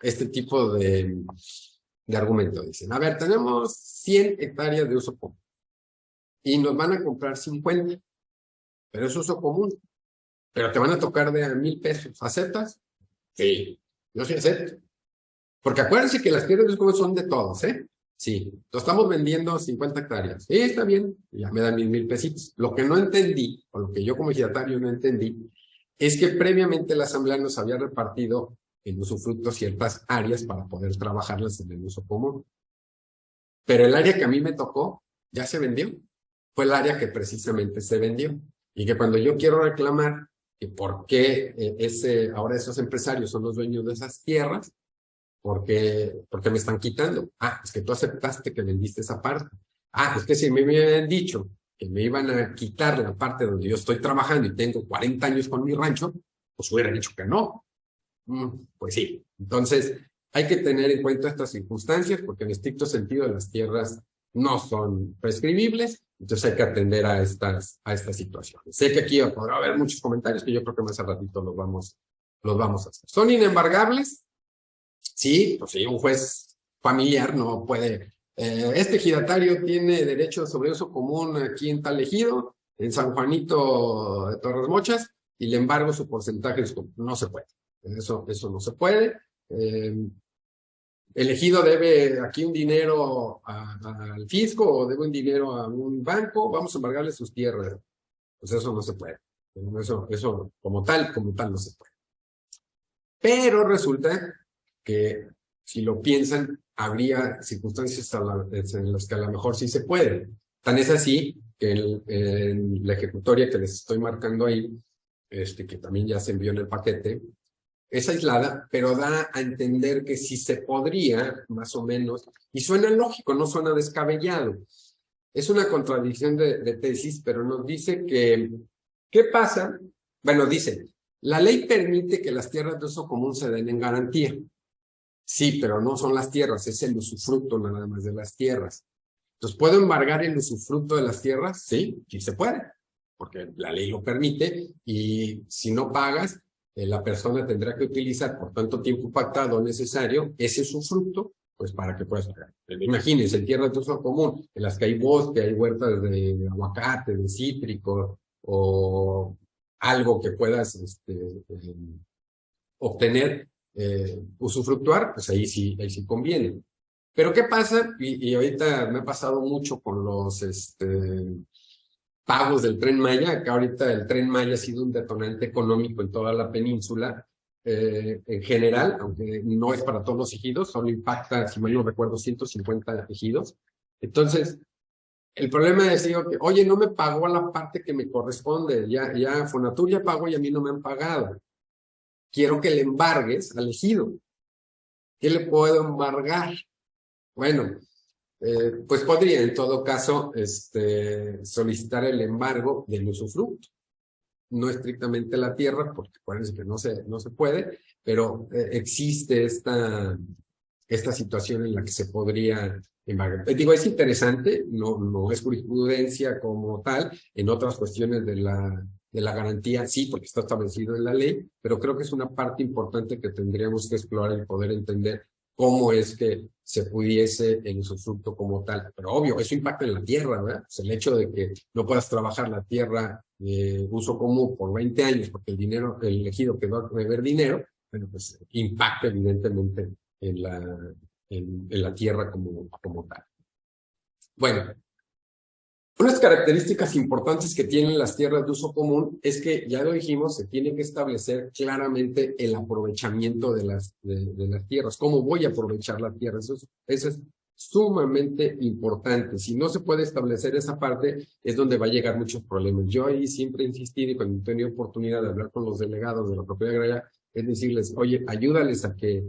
Speaker 2: este tipo de argumento. Dicen, a ver, tenemos 100 hectáreas de uso común y nos van a comprar 50, pero es uso común, pero te van a tocar de a 1,000 pesos. ¿Aceptas? Sí, yo sí acepto. Porque acuérdense que las tierras de uso común son de todos, ¿eh? Sí, lo estamos vendiendo 50 hectáreas. Sí, está bien, ya me dan 1,000 pesitos. Lo que no entendí, o lo que yo como ejidatario no entendí, es que previamente la asamblea nos había repartido en usufructo ciertas áreas para poder trabajarlas en el uso común. Pero el área que a mí me tocó ya se vendió. Fue el área que precisamente se vendió. Y que cuando yo quiero reclamar que por qué ahora esos empresarios son los dueños de esas tierras, ¿por qué me están quitando? Ah, es que tú aceptaste que vendiste esa parte. Ah, es que si me habían dicho que me iban a quitar la parte donde yo estoy trabajando y tengo 40 años con mi rancho, pues hubiera dicho que no. Pues sí. Entonces, hay que tener en cuenta estas circunstancias porque en estricto sentido las tierras no son prescribibles, entonces hay que atender a estas situaciones. Sé que aquí podrá haber muchos comentarios que yo creo que más al ratito los vamos a hacer. ¿Son inembargables? Sí, pues sí, un juez familiar no puede. Este ejidatario tiene derecho sobre uso común aquí en tal ejido, en San Juanito de Torres Mochas, y le embargo su porcentaje, no se puede. Eso no se puede. El ejido debe aquí un dinero al fisco o debe un dinero a un banco, vamos a embargarle sus tierras. Pues eso no se puede. Eso como tal no se puede. Pero resulta que si lo piensan, habría circunstancias en las que a lo mejor sí se puede. Tan es así que en la ejecutoria que les estoy marcando ahí, que también ya se envió en el paquete, es aislada, pero da a entender que sí se podría, más o menos, y suena lógico, no suena descabellado. Es una contradicción de tesis, pero nos dice que, ¿qué pasa? Bueno, dice, la ley permite que las tierras de uso común se den en garantía. Sí, pero no son las tierras, es el usufructo nada más de las tierras. Entonces, ¿puedo embargar el usufructo de las tierras? Sí, sí se puede, porque la ley lo permite y si no pagas, la persona tendrá que utilizar por tanto tiempo pactado necesario ese usufructo, pues para que puedas pagar. Imagínense, en tierras de uso común, en las que hay bosque, hay huertas de aguacate, de cítrico, o algo que puedas obtener, usufructuar, pues ahí sí conviene. Pero ¿qué pasa? Y ahorita me ha pasado mucho con los pagos del Tren Maya. Acá ahorita el Tren Maya ha sido un detonante económico en toda la península, en general, aunque no es para todos los ejidos, solo impacta, si mal no recuerdo, 150 ejidos. Entonces, el problema es, digo, que, oye, no me pagó la parte que me corresponde, ya Fonatur ya pagó y a mí no me han pagado. Quiero que le embargues al ejido. ¿Qué le puedo embargar? Bueno, pues podría en todo caso solicitar el embargo del usufructo. No estrictamente la tierra, porque acuérdense que no se puede, pero existe esta esta situación en la que se podría embargar. Digo, es interesante, no es jurisprudencia como tal, en otras cuestiones de la garantía, sí, porque está establecido en la ley, pero creo que es una parte importante que tendríamos que explorar y poder entender cómo es que se pudiese el usufructo como tal. Pero obvio, eso impacta en la tierra, ¿verdad? O sea, el hecho de que no puedas trabajar la tierra uso común por 20 años porque el ejido quedó a deber dinero, bueno, pues impacta evidentemente en la tierra como tal. Bueno, unas características importantes que tienen las tierras de uso común es que, ya lo dijimos, se tiene que establecer claramente el aprovechamiento de las tierras. ¿Cómo voy a aprovechar la tierra? Eso es sumamente importante. Si no se puede establecer esa parte, es donde va a llegar muchos problemas. Yo ahí siempre he insistido, y cuando he tenido oportunidad de hablar con los delegados de la propiedad agraria, es decirles, oye, ayúdales a que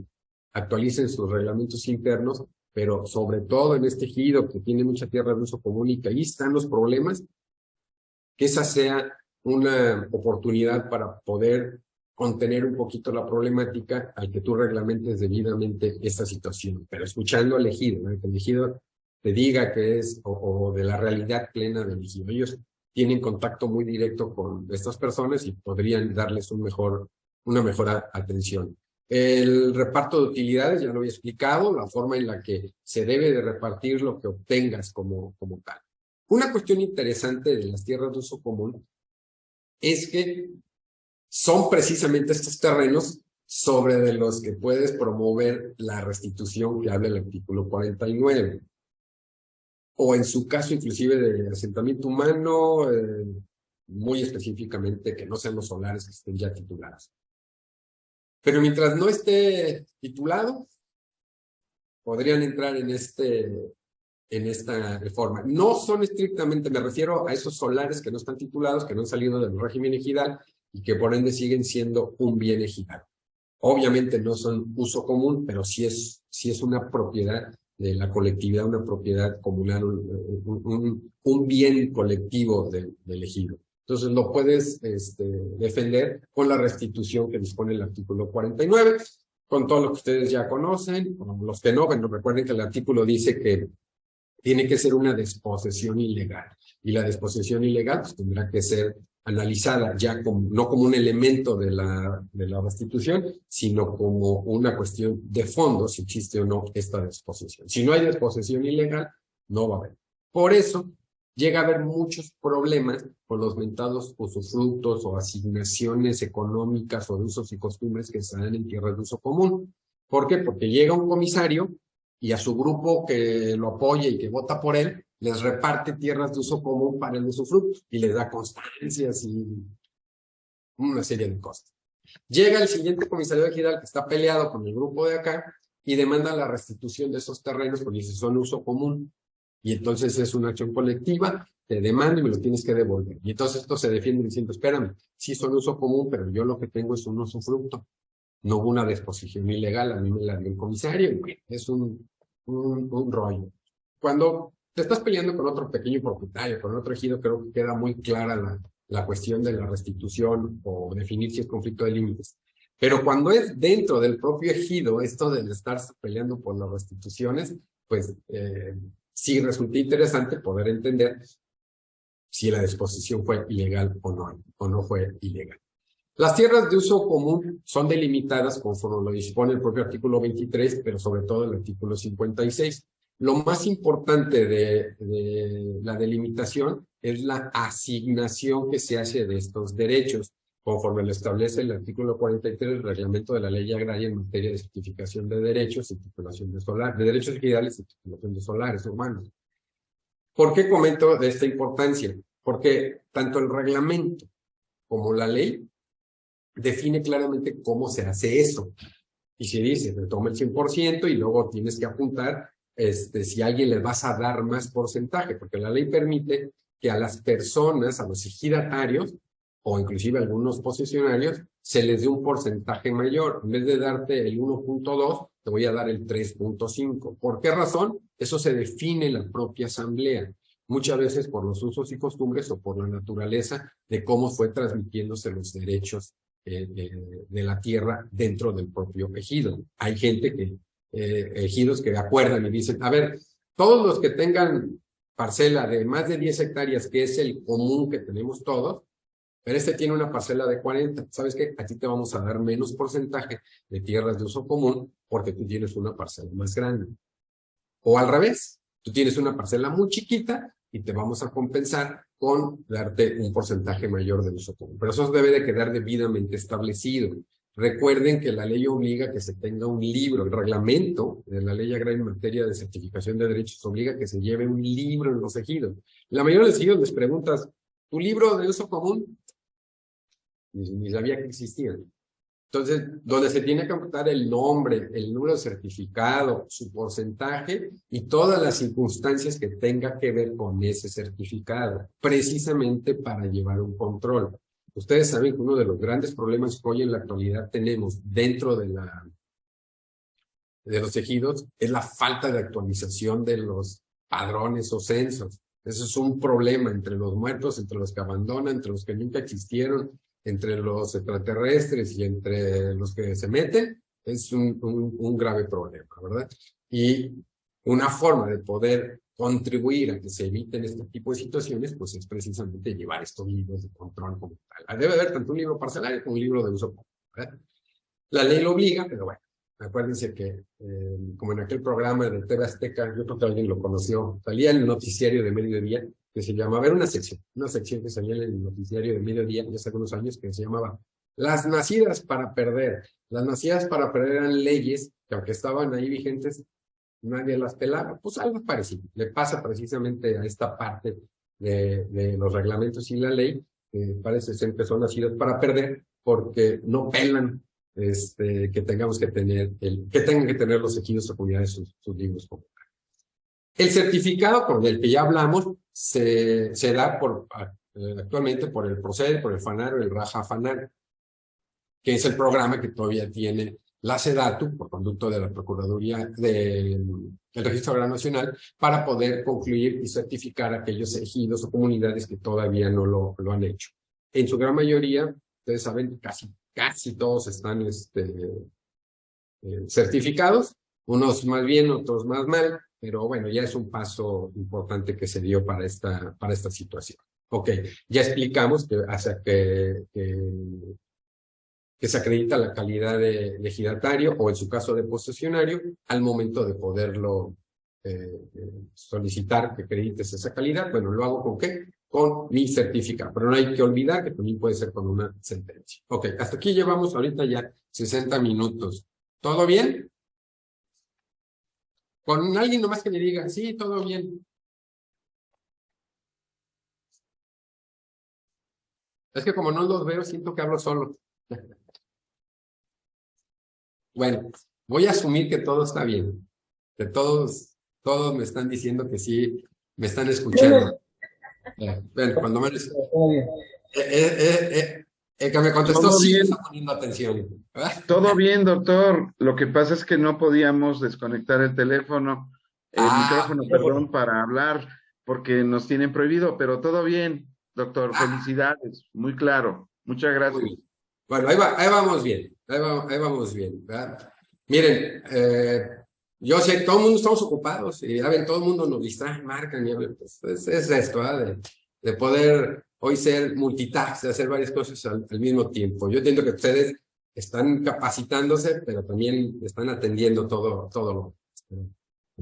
Speaker 2: actualicen sus reglamentos internos, pero sobre todo en este ejido que tiene mucha tierra de uso común y que ahí están los problemas, que esa sea una oportunidad para poder contener un poquito la problemática al que tú reglamentes debidamente esta situación, pero escuchando al ejido, ¿no? Que el ejido te diga que es, o de la realidad plena del ejido. Ellos tienen contacto muy directo con estas personas y podrían darles una mejor atención. El reparto de utilidades, ya lo había explicado, la forma en la que se debe de repartir lo que obtengas como tal. Una cuestión interesante de las tierras de uso común es que son precisamente estos terrenos sobre de los que puedes promover la restitución que habla el artículo 49. O en su caso inclusive de asentamiento humano, muy específicamente que no sean los solares que estén ya titulados. Pero mientras no esté titulado, podrían entrar en esta reforma. No son estrictamente, me refiero a esos solares que no están titulados, que no han salido del régimen ejidal y que por ende siguen siendo un bien ejidal. Obviamente no son uso común, pero sí es una propiedad de la colectividad, una propiedad comunal, un bien colectivo del ejido. Entonces lo puedes defender con la restitución que dispone el artículo 49, con todo lo que ustedes ya conocen, con los que no, bueno, recuerden que el artículo dice que tiene que ser una desposesión ilegal, y la desposesión ilegal pues, tendrá que ser analizada ya no como un elemento de la restitución, sino como una cuestión de fondo, si existe o no esta desposesión. Si no hay desposesión ilegal, no va a haber. Por eso llega a haber muchos problemas con los mentados usufructos o asignaciones económicas o de usos y costumbres que se dan en tierras de uso común. ¿Por qué? Porque llega un comisario y a su grupo que lo apoya y que vota por él, les reparte tierras de uso común para el usufructo y les da constancias y una serie de cosas. Llega el siguiente comisario ejidal que está peleado con el grupo de acá y demanda la restitución de esos terrenos porque dice son uso común. Y entonces es una acción colectiva, te demando y me lo tienes que devolver. Y entonces esto se defiende diciendo, espérame, sí son uso común, pero yo lo que tengo es un usufructo. No hubo una disposición ilegal, a mí me la dio el comisario, y bueno, es un rollo. Cuando te estás peleando con otro pequeño propietario, con otro ejido, creo que queda muy clara la cuestión de la restitución o definir si es conflicto de límites. Pero cuando es dentro del propio ejido, esto de estar peleando por las restituciones, pues sí resulta interesante poder entender si la disposición fue ilegal o no fue ilegal. Las tierras de uso común son delimitadas conforme lo dispone el propio artículo 23, pero sobre todo el artículo 56. Lo más importante de la delimitación es la asignación que se hace de estos derechos, conforme lo establece el artículo 43 del reglamento de la ley agraria en materia de certificación de derechos y titulación de solares, de derechos ejidales y titulación de solares urbanos. ¿Por qué comento de esta importancia? Porque tanto el reglamento como la ley define claramente cómo se hace eso. Y si dice, te toma el 100% y luego tienes que apuntar si a alguien le vas a dar más porcentaje, porque la ley permite que a las personas, a los ejidatarios, o inclusive a algunos posesionarios, se les dé un porcentaje mayor. En vez de darte el 1.2, te voy a dar el 3.5. ¿Por qué razón? Eso se define en la propia asamblea. Muchas veces por los usos y costumbres o por la naturaleza de cómo fue transmitiéndose los derechos de la tierra dentro del propio ejido. Hay gente que ejidos que acuerdan y dicen, a ver, todos los que tengan parcela de más de 10 hectáreas, que es el común que tenemos todos, pero este tiene una parcela de 40. ¿Sabes qué? A ti te vamos a dar menos porcentaje de tierras de uso común porque tú tienes una parcela más grande. O al revés, tú tienes una parcela muy chiquita y te vamos a compensar con darte un porcentaje mayor de uso común. Pero eso debe de quedar debidamente establecido. Recuerden que la ley obliga que se tenga un libro, el reglamento de la ley agraria en materia de certificación de derechos obliga que se lleve un libro en los ejidos. La mayoría de los ejidos les preguntas, ¿tu libro de uso común? Ni sabía que existía. Entonces, donde se tiene que apuntar el nombre, el número certificado, su porcentaje y todas las circunstancias que tenga que ver con ese certificado, precisamente para llevar un control. Ustedes saben que uno de los grandes problemas que hoy en la actualidad tenemos dentro de los ejidos es la falta de actualización de los padrones o censos. Eso es un problema entre los muertos, entre los que abandonan, entre los que nunca existieron, entre los extraterrestres y entre los que se meten, es un grave problema, ¿verdad? Y una forma de poder contribuir a que se eviten este tipo de situaciones, pues es precisamente llevar estos libros de control como tal. Debe haber tanto un libro parcelario como un libro de uso común, ¿verdad? La ley lo obliga, pero bueno, acuérdense que, como en aquel programa de TV Azteca, yo creo que alguien lo conoció, salía en el noticiario de mediodía, que se llamaba, era una sección que salía en el noticiario de mediodía, ya hace algunos años, que se llamaba Las nacidas para perder. Las nacidas para perder eran leyes que, aunque estaban ahí vigentes, nadie las pelaba. Pues algo parecido. Le pasa precisamente a esta parte de los reglamentos y la ley, que parece ser que son nacidas para perder, porque no pelan que tengamos que tener, que tengan que tener los ejidos o comunidades sus libros. El certificado con el que ya hablamos se da actualmente por el PROCEDE, por el FANAR o el RAJA-FANAR, que es el programa que todavía tiene la SEDATU, por conducto de la Procuraduría del Registro Agrario Nacional, para poder concluir y certificar aquellos ejidos o comunidades que todavía no lo han hecho. En su gran mayoría, ustedes saben, casi todos están certificados, unos más bien, otros más mal, pero bueno, ya es un paso importante que se dio para esta situación. Ok, ya explicamos que se acredita la calidad de ejidatario o en su caso de posesionario al momento de poderlo solicitar que acredites esa calidad. Bueno, ¿lo hago con qué? Con mi certificado, pero no hay que olvidar que también puede ser con una sentencia. Ok, hasta aquí llevamos ahorita ya 60 minutos. ¿Todo bien? Con alguien nomás que me diga, sí, todo bien. Es que como no los veo, siento que hablo solo. Bueno, voy a asumir que todo está bien, que todos me están diciendo que sí, me están escuchando. Bueno, cuando menos... el que me contestó sí está poniendo atención.
Speaker 3: Todo bien, doctor. Lo que pasa es que no podíamos desconectar el teléfono, el micrófono, perdón, para hablar, porque nos tienen prohibido, pero todo bien, doctor. Felicidades, muy claro. Muchas gracias.
Speaker 2: Bueno, ahí vamos bien, ahí vamos bien, ¿verdad? Miren, yo sé, todo el mundo estamos ocupados, y ya ven, todo el mundo nos distrae, marcan y hablan, pues, es esto, ¿verdad? De poder hoy ser multitask, de hacer varias cosas al mismo tiempo. Yo entiendo que ustedes están capacitándose, pero también están atendiendo todo lo.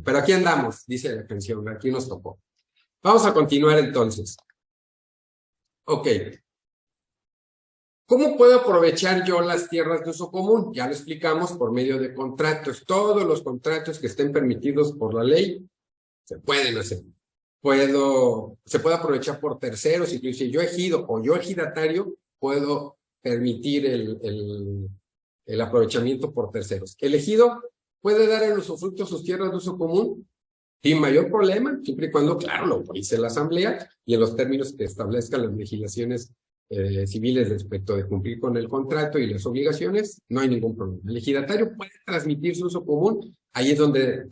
Speaker 2: Pero aquí andamos, dice la canción, aquí nos tocó. Vamos a continuar entonces. Ok. ¿Cómo puedo aprovechar yo las tierras de uso común? Ya lo explicamos por medio de contratos. Todos los contratos que estén permitidos por la ley se pueden hacer. Se puede aprovechar por terceros, incluso yo ejido o yo ejidatario puedo permitir el aprovechamiento por terceros. El ejido puede dar en usufructo sus tierras de uso común sin mayor problema, siempre y cuando, claro, lo autorice la asamblea y en los términos que establezcan las legislaciones civiles respecto de cumplir con el contrato y las obligaciones, no hay ningún problema. El ejidatario puede transmitir su uso común, ahí es donde,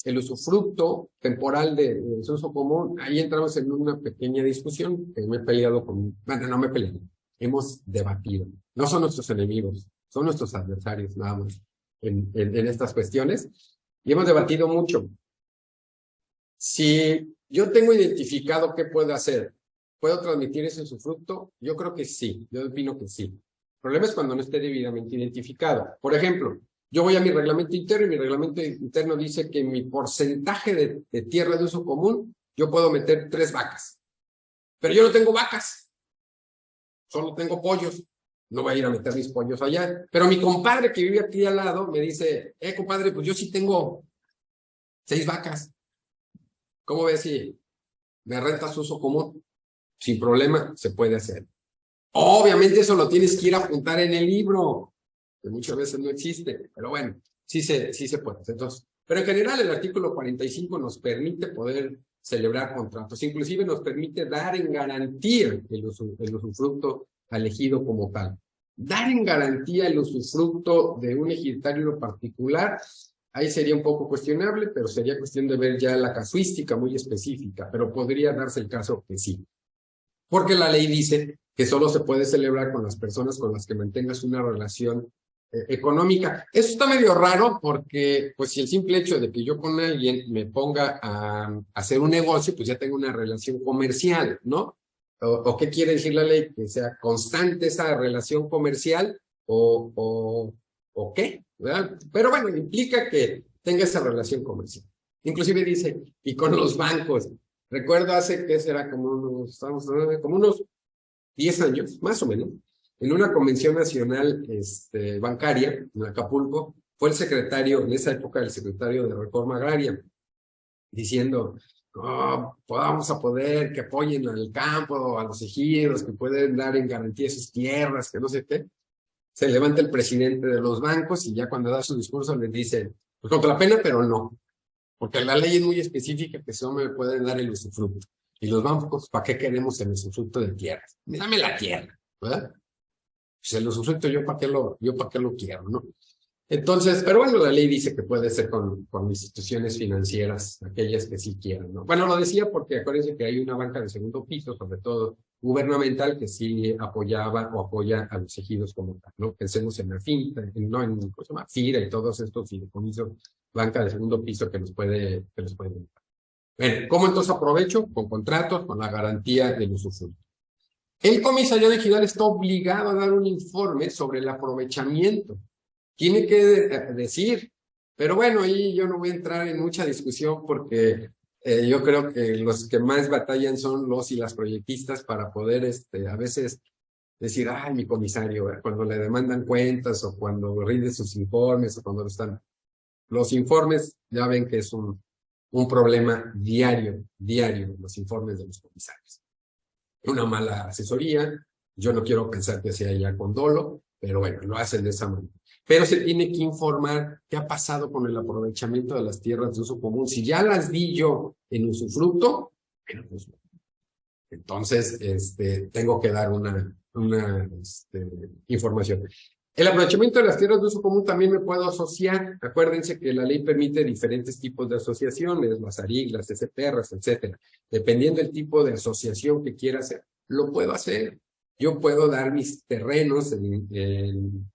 Speaker 2: el usufructo temporal de su uso común, ahí entramos en una pequeña discusión que me he peleado bueno, no me he peleado, hemos debatido. No son nuestros enemigos, son nuestros adversarios, nada más. en estas cuestiones y hemos debatido mucho. Si yo tengo identificado qué puedo hacer, ¿puedo transmitir ese usufructo? Yo creo que sí, yo opino que sí. El problema es cuando no esté debidamente identificado. Por ejemplo, yo voy a mi reglamento interno y mi reglamento interno dice que mi porcentaje de tierra de uso común, yo puedo meter 3 vacas. Pero yo no tengo vacas, solo tengo pollos. No voy a ir a meter mis pollos allá. Pero mi compadre que vive aquí al lado me dice, compadre, pues yo sí tengo 6 vacas. ¿Cómo ves si me rentas uso común? Sin problema, se puede hacer. Obviamente eso lo tienes que ir a apuntar en el libro, que muchas veces no existe, pero bueno, sí se puede. Entonces, pero en general el artículo 45 nos permite poder celebrar contratos, inclusive nos permite dar en garantía el usufructo al ejido como tal. Dar en garantía el usufructo de un ejidatario particular, ahí sería un poco cuestionable, pero sería cuestión de ver ya la casuística muy específica, pero podría darse el caso que sí. Porque la ley dice que solo se puede celebrar con las personas con las que mantengas una relación económica. Eso está medio raro porque, pues, si el simple hecho de que yo con alguien me ponga a hacer un negocio, pues ya tengo una relación comercial, ¿no? ¿O qué quiere decir la ley? Que sea constante esa relación comercial o qué, ¿verdad? Pero bueno, implica que tenga esa relación comercial. Inclusive dice, y con los bancos. Recuerdo hace, ¿qué será? Como unos 10 años, más o menos, en una convención nacional bancaria en Acapulco, fue el secretario, en esa época el secretario de Reforma Agraria, diciendo, vamos a poder que apoyen al campo, a los ejidos, que pueden dar en garantía sus tierras, que no sé qué. Se levanta el presidente de los bancos y ya cuando da su discurso les dice, pues contra la pena, pero no. Porque la ley es muy específica que solo me pueden dar el usufructo. Y los bancos, ¿para qué queremos el usufructo de tierras? Dame la tierra, ¿verdad? Pues el usufructo yo para qué lo quiero, ¿no? Entonces, pero bueno, la ley dice que puede ser con instituciones financieras, aquellas que sí quieran, ¿no? Bueno, lo decía porque acuérdense que hay una banca de segundo piso, sobre todo gubernamental, que sí apoyaba o apoya a los ejidos como tal, ¿no? Pensemos en la finta, ¿cómo se llama? FIRA y todos estos fideicomisos, banca de segundo piso que nos puede ayudar. Bueno, ¿cómo entonces aprovecho? Con contratos, con la garantía del usufructo. El comisario de ejidal está obligado a dar un informe sobre el aprovechamiento. Tiene que decir, pero bueno, ahí yo no voy a entrar en mucha discusión porque yo creo que los que más batallan son los y las proyectistas para poder a veces decir, ay, mi comisario, cuando le demandan cuentas o cuando rinde sus informes o cuando están. Los informes, ya ven que es un problema diario, los informes de los comisarios. Una mala asesoría, yo no quiero pensar que sea ya con dolo, pero bueno, lo hacen de esa manera. Pero se tiene que informar qué ha pasado con el aprovechamiento de las tierras de uso común. Si ya las di yo en usufructo, bueno, pues, entonces tengo que dar una información. El aprovechamiento de las tierras de uso común también me puedo asociar. Acuérdense que la ley permite diferentes tipos de asociaciones, las ARIC, las SPRs, etcétera. Dependiendo del tipo de asociación que quiera hacer, lo puedo hacer. Yo puedo dar mis terrenos en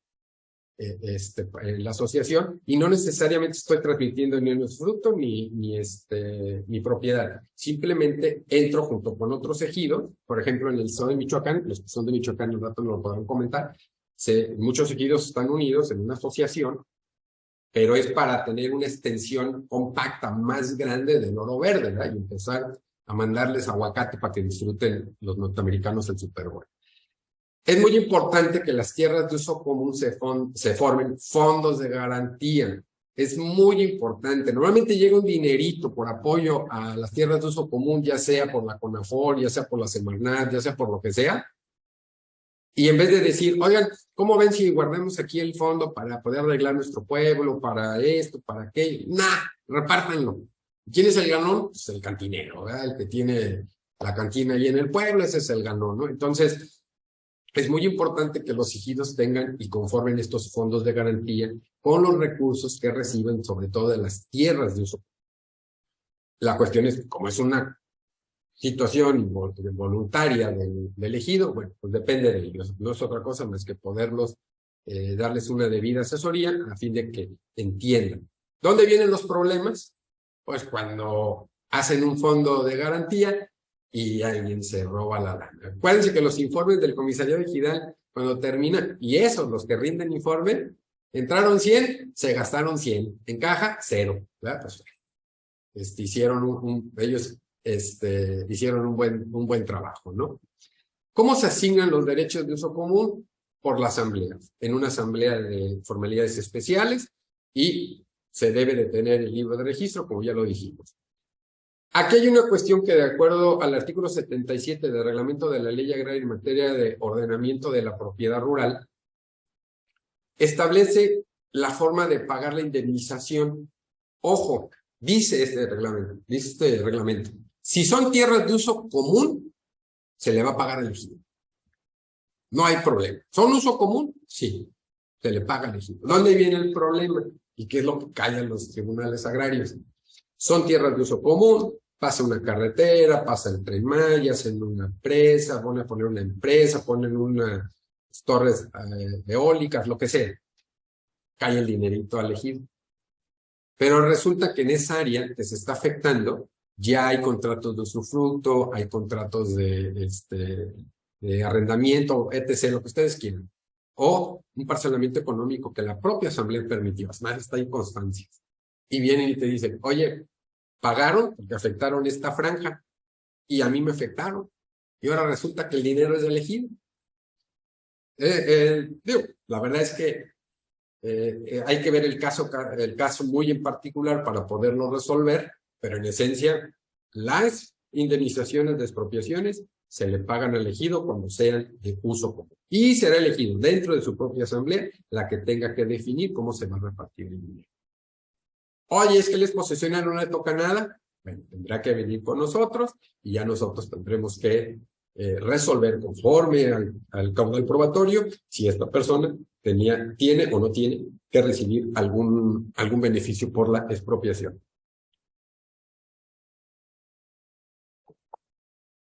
Speaker 2: la asociación y no necesariamente estoy transmitiendo ni el usufructo ni propiedad. Simplemente entro junto con otros ejidos, por ejemplo en el estado de Michoacán, los que son de Michoacán un rato lo podrán comentar, muchos ejidos están unidos en una asociación, pero es para tener una extensión compacta más grande del oro verde, ¿verdad? Y empezar a mandarles aguacate para que disfruten los norteamericanos el Super Bowl. Es muy importante que las tierras de uso común se formen fondos de garantía. Es muy importante. Normalmente llega un dinerito por apoyo a las tierras de uso común, ya sea por la CONAFOR, ya sea por la Semarnat, ya sea por lo que sea. Y en vez de decir, oigan, ¿cómo ven si guardamos aquí el fondo para poder arreglar nuestro pueblo, para esto, para aquello? ¡Nah! Repártanlo. ¿Quién es el ganón? Pues el cantinero, ¿verdad? El que tiene la cantina ahí en el pueblo, ese es el ganón, ¿no? Entonces, es muy importante que los ejidos tengan y conformen estos fondos de garantía con los recursos que reciben, sobre todo de las tierras de uso. La cuestión es, como es una situación voluntaria del ejido, bueno, pues depende de ellos. No es otra cosa más que poderlos darles una debida asesoría a fin de que entiendan. ¿Dónde vienen los problemas? Pues cuando hacen un fondo de garantía y alguien se roba la lana. Acuérdense que los informes del comisariado ejidal, cuando terminan, y esos, los que rinden informe, entraron 100, se gastaron 100. En caja, 0. ¿Verdad? Pues, hicieron ellos hicieron un buen trabajo, ¿no? ¿Cómo se asignan los derechos de uso común? Por la asamblea. En una asamblea de formalidades especiales y se debe de tener el libro de registro, como ya lo dijimos. Aquí hay una cuestión que, de acuerdo al artículo 77 del reglamento de la Ley Agraria en materia de ordenamiento de la propiedad rural, establece la forma de pagar la indemnización. Ojo, dice este reglamento, si son tierras de uso común, se le va a pagar al ejido. No hay problema. ¿Son uso común? Sí, se le paga al ejido. ¿Dónde viene el problema? ¿Y qué es lo que callan los tribunales agrarios? Son tierras de uso común, pasa una carretera, pasa el Tren Maya, hacen una presa, van a poner una empresa, ponen unas torres eólicas, lo que sea. Cae el dinerito al ejido. Pero resulta que en esa área que se está afectando, ya hay contratos de usufructo, hay contratos de arrendamiento, etc., lo que ustedes quieran. O un parcelamiento económico que la propia asamblea permitió. Además, está en constancia. Y vienen y te dicen, oye, pagaron porque afectaron esta franja y a mí me afectaron. Y ahora resulta que el dinero es elegido. La verdad es que hay que ver el caso muy en particular para poderlo resolver, pero en esencia, las indemnizaciones de expropiaciones se le pagan al ejido cuando sean de uso común. Y será elegido dentro de su propia asamblea la que tenga que definir cómo se va a repartir el dinero. Oye, es que les posesionan, no le toca nada. Bueno, tendrá que venir con nosotros y ya nosotros tendremos que resolver conforme al caudal probatorio si esta persona tiene o no tiene que recibir algún beneficio por la expropiación.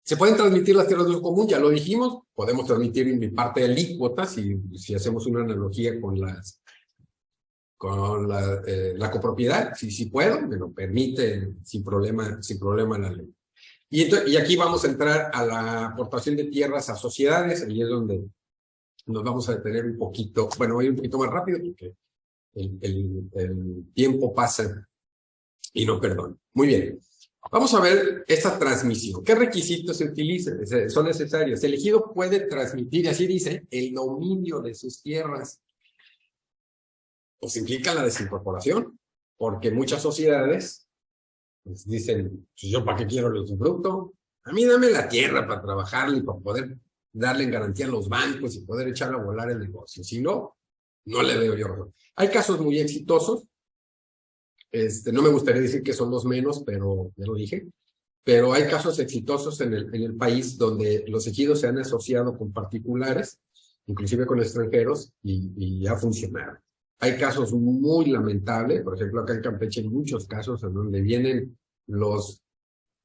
Speaker 2: ¿Se pueden transmitir las tierras de uso común? Ya lo dijimos. Podemos transmitir en mi parte de alícuotas si hacemos una analogía con la copropiedad. Si puedo, me lo permite sin problema la ley. Y aquí vamos a entrar a la aportación de tierras a sociedades. Ahí es donde nos vamos a detener un poquito. Bueno, voy un poquito más rápido porque el tiempo pasa y no perdona. Muy bien. Vamos a ver esta transmisión. ¿Qué requisitos se utilizan? Son necesarios. El ejido puede transmitir, así dice, el dominio de sus tierras. Pues implica la desincorporación, porque muchas sociedades pues dicen, pues yo para qué quiero el usufructo, a mí dame la tierra para trabajarle y para poder darle en garantía a los bancos y poder echar a volar el negocio. Si no, no le veo yo razón. Hay casos muy exitosos. No me gustaría decir que son los menos, pero ya lo dije. Pero hay casos exitosos en el país donde los ejidos se han asociado con particulares, inclusive con extranjeros, y ha funcionado. Hay casos muy lamentables, por ejemplo, acá en Campeche hay muchos casos en donde vienen los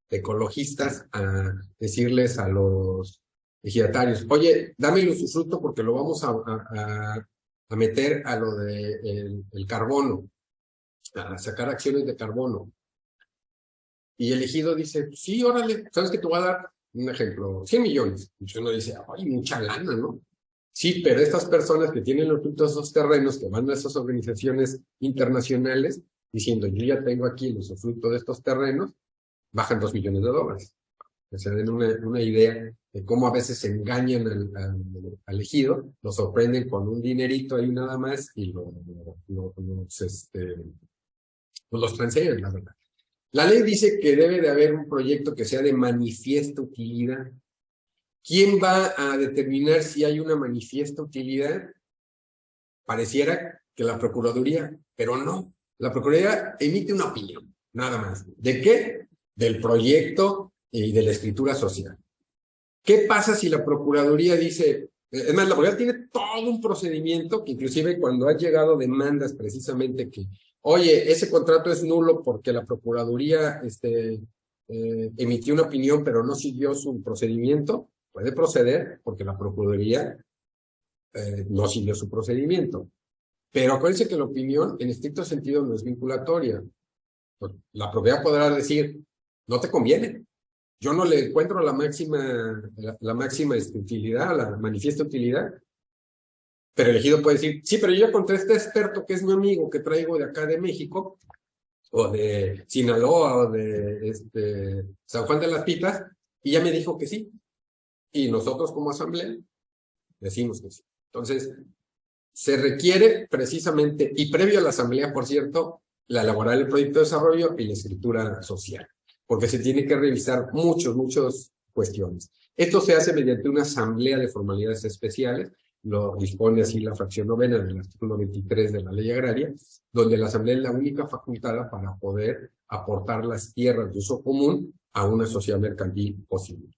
Speaker 2: ecologistas a decirles a los ejidatarios, oye, dame el usufructo porque lo vamos a meter a lo de el carbono, a sacar acciones de carbono. Y el ejido dice, sí, órale, ¿sabes qué te voy a dar? Un ejemplo, 100 millones. Y uno dice, ay, mucha lana, ¿no? Sí, pero estas personas que tienen los frutos de esos terrenos, que van a esas organizaciones internacionales, diciendo, yo ya tengo aquí el usufructo de estos terrenos, bajan $2 millones. Que se den una idea de cómo a veces se engañan al ejido, lo sorprenden con un dinerito ahí nada más y los transfieren, la verdad. La ley dice que debe de haber un proyecto que sea de manifiesta utilidad. ¿Quién va a determinar si hay una manifiesta utilidad? Pareciera que la Procuraduría, pero no. La Procuraduría emite una opinión, nada más. ¿De qué? Del proyecto y de la escritura social. ¿Qué pasa si la Procuraduría dice, es más, la Procuraduría tiene todo un procedimiento que inclusive cuando ha llegado demandas precisamente que, oye, ese contrato es nulo porque la Procuraduría emitió una opinión pero no siguió su procedimiento, puede proceder porque la Procuraduría no siguió su procedimiento. Pero acuérdense que la opinión en estricto sentido no es vinculatoria. La propiedad podrá decir, no te conviene. Yo no le encuentro la máxima utilidad, la manifiesta utilidad. Pero el ejido puede decir, sí, pero yo ya conté a este experto que es mi amigo, que traigo de acá de México, o de Sinaloa, o de San Juan de las Pitas, y ya me dijo que sí. Y nosotros como asamblea decimos que sí. Entonces, se requiere precisamente, y previo a la asamblea, por cierto, la elaborar el proyecto de desarrollo y la escritura social, porque se tiene que revisar muchas cuestiones. Esto se hace mediante una asamblea de formalidades especiales, lo dispone así la fracción 9 del artículo 23 de la ley agraria, donde la asamblea es la única facultada para poder aportar las tierras de uso común a una sociedad mercantil posible.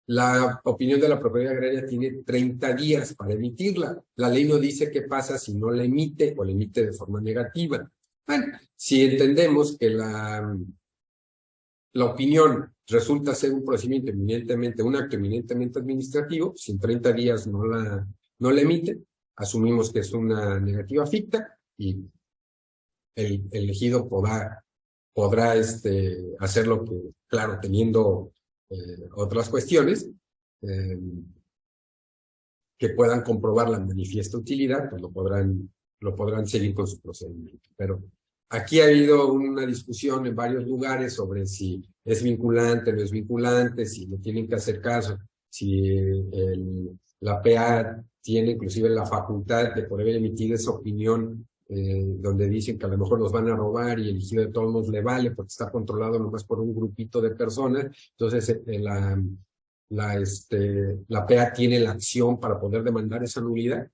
Speaker 2: La opinión de la propiedad agraria tiene 30 días para emitirla. La ley no dice qué pasa si no la emite o la emite de forma negativa. Bueno, si entendemos que la opinión resulta ser un procedimiento eminentemente, un acto eminentemente administrativo, si en 30 días no la emite, asumimos que es una negativa ficta y el ejido podrá hacer lo que, claro, teniendo otras cuestiones que puedan comprobar la manifiesta utilidad, pues lo podrán seguir con su procedimiento. Pero aquí ha habido una discusión en varios lugares sobre si es vinculante, no es vinculante, si le tienen que hacer caso, si la PA tiene inclusive la facultad de poder emitir esa opinión donde dicen que a lo mejor nos van a robar y el ejido de todos modos le vale porque está controlado nomás por un grupito de personas. Entonces la PA tiene la acción para poder demandar esa nulidad.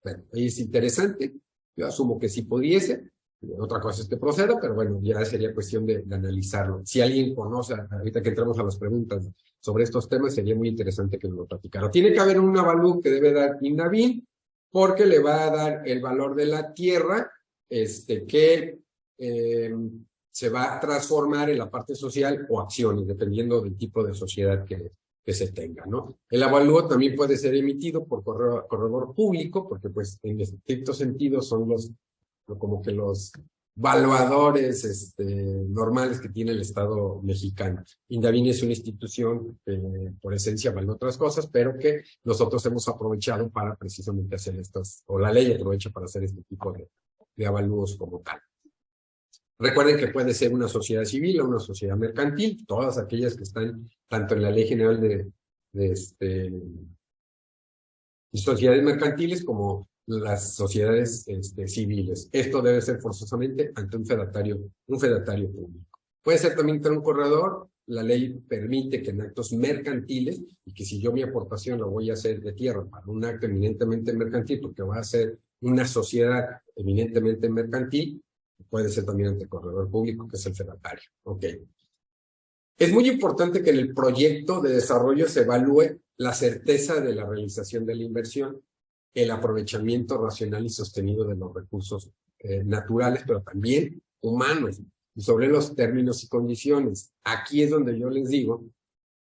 Speaker 2: Bueno, ahí es interesante. Yo asumo que sí pudiese. Otra cosa es que proceda, pero bueno, ya sería cuestión de analizarlo. Si alguien conoce, ahorita que entramos a las preguntas sobre estos temas, sería muy interesante que nos lo platicara. Tiene que haber un avalúo que debe dar INAVIN, porque le va a dar el valor de la tierra que se va a transformar en la parte social o acciones, dependiendo del tipo de sociedad que se tenga, ¿no? El avalúo también puede ser emitido por corredor público, porque pues en estricto sentido son como que los valuadores normales que tiene el Estado mexicano. INAVIN es una institución que por esencia vale otras cosas, pero que nosotros hemos aprovechado para precisamente hacer o la ley aprovecha para hacer este tipo de avalúos como tal. Recuerden que puede ser una sociedad civil o una sociedad mercantil, todas aquellas que están tanto en la Ley General de sociedades mercantiles como las sociedades civiles. Esto debe ser forzosamente ante un fedatario público. Puede ser también ante un corredor. La ley permite que en actos mercantiles, y que si yo mi aportación la voy a hacer de tierra para un acto eminentemente mercantil, porque va a ser una sociedad eminentemente mercantil, puede ser también ante el corredor público, que es el fedatario. Ok. Es muy importante que en el proyecto de desarrollo se evalúe la certeza de la realización de la inversión, el aprovechamiento racional y sostenido de los recursos naturales, pero también humanos, y sobre los términos y condiciones. Aquí es donde yo les digo,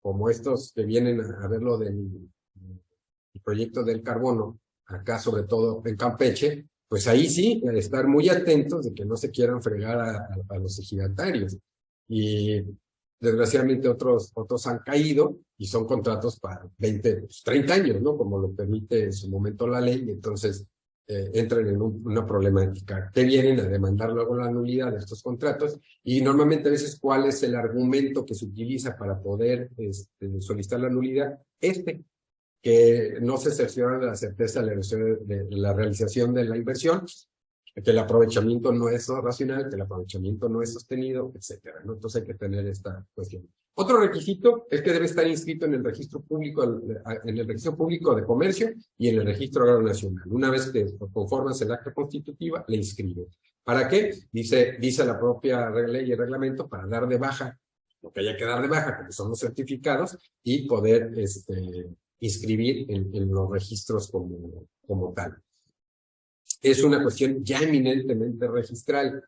Speaker 2: como estos que vienen a ver lo del proyecto del carbono, acá sobre todo en Campeche, pues ahí sí, estar muy atentos de que no se quieran fregar a los ejidatarios. Y desgraciadamente otros han caído y son contratos para 20, 30 años, ¿no? Como lo permite en su momento la ley, y entonces entran en una problemática. Te vienen a demandar luego la nulidad de estos contratos y normalmente a veces ¿cuál es el argumento que se utiliza para poder solicitar la nulidad? Que no se cerciora de la certeza de la realización de la inversión, que el aprovechamiento no es racional, que el aprovechamiento no es sostenido, etcétera, ¿no? Entonces hay que tener esta cuestión. Otro requisito es que debe estar inscrito en el registro público de comercio y en el registro agrario nacional. Una vez que conformas el acta constitutiva, le inscribe. ¿Para qué? Dice la propia ley y reglamento, para dar de baja lo que haya que dar de baja, porque son los certificados, y poder inscribir en los registros como tal. Es una cuestión ya eminentemente registral,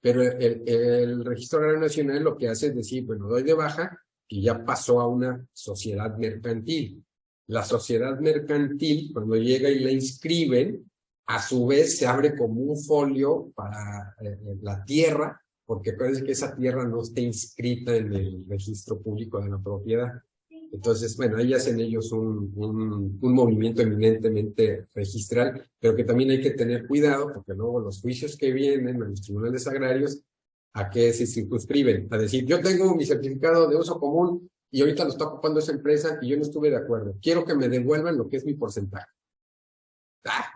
Speaker 2: pero el Registro Agrario Nacional lo que hace es decir, bueno, doy de baja y ya pasó a una sociedad mercantil. La sociedad mercantil, cuando llega y la inscriben, a su vez se abre como un folio para la tierra, porque parece que esa tierra no está inscrita en el registro público de la propiedad. Entonces, bueno, ahí hacen ellos un movimiento eminentemente registral, pero que también hay que tener cuidado, porque luego los juicios que vienen a los tribunales agrarios, ¿a qué se circunscriben? A decir, yo tengo mi certificado de uso común y ahorita lo está ocupando esa empresa y yo no estuve de acuerdo. Quiero que me devuelvan lo que es mi porcentaje.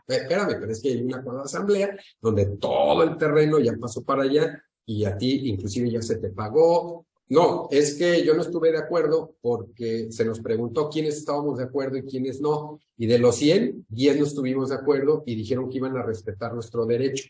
Speaker 2: Espérame, pero es que hay un acuerdo de asamblea donde todo el terreno ya pasó para allá y a ti inclusive ya se te pagó. No, es que yo no estuve de acuerdo porque se nos preguntó quiénes estábamos de acuerdo y quiénes no. Y de los 100, 10 no estuvimos de acuerdo y dijeron que iban a respetar nuestro derecho.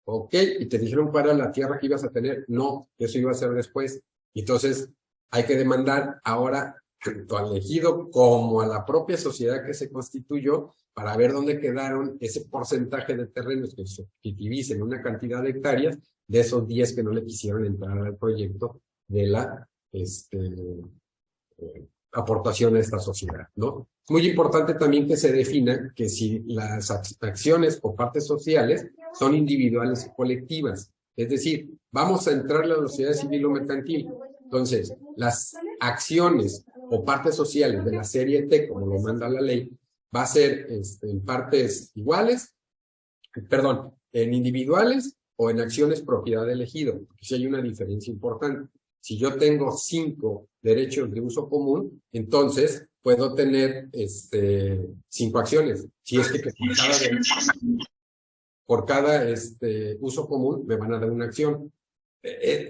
Speaker 2: Ok, y te dijeron para la tierra que ibas a tener. No, eso iba a ser después. Entonces, hay que demandar ahora tanto al ejido como a la propia sociedad que se constituyó para ver dónde quedaron ese porcentaje de terrenos que subjetivicen una cantidad de hectáreas de esos 10 que no le quisieron entrar al proyecto de la aportación a esta sociedad, ¿no? Muy importante también que se defina que si las acciones o partes sociales son individuales o colectivas, es decir, vamos a entrarle a la sociedad civil o mercantil. Entonces, las acciones o partes sociales de la serie T, como lo manda la ley, va a ser en partes iguales, perdón, en individuales o en acciones propiedad del ejido, porque si hay una diferencia importante. Si yo tengo 5 derechos de uso común, entonces puedo tener 5 acciones. Si es que por cada uso común me van a dar una acción.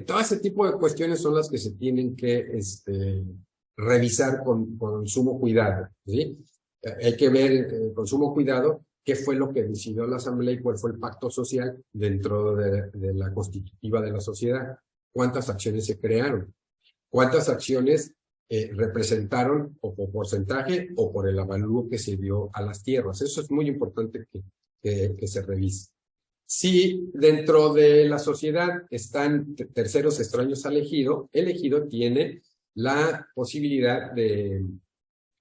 Speaker 2: Todo ese tipo de cuestiones son las que se tienen que revisar con sumo cuidado, ¿sí? Hay que ver con sumo cuidado qué fue lo que decidió la Asamblea y cuál fue el pacto social dentro de la constitutiva de la sociedad. ¿Cuántas acciones se crearon? ¿Cuántas acciones representaron o por porcentaje o por el avalúo que se dio a las tierras? Eso es muy importante que se revise. Si dentro de la sociedad están terceros extraños al ejido, el ejido tiene la posibilidad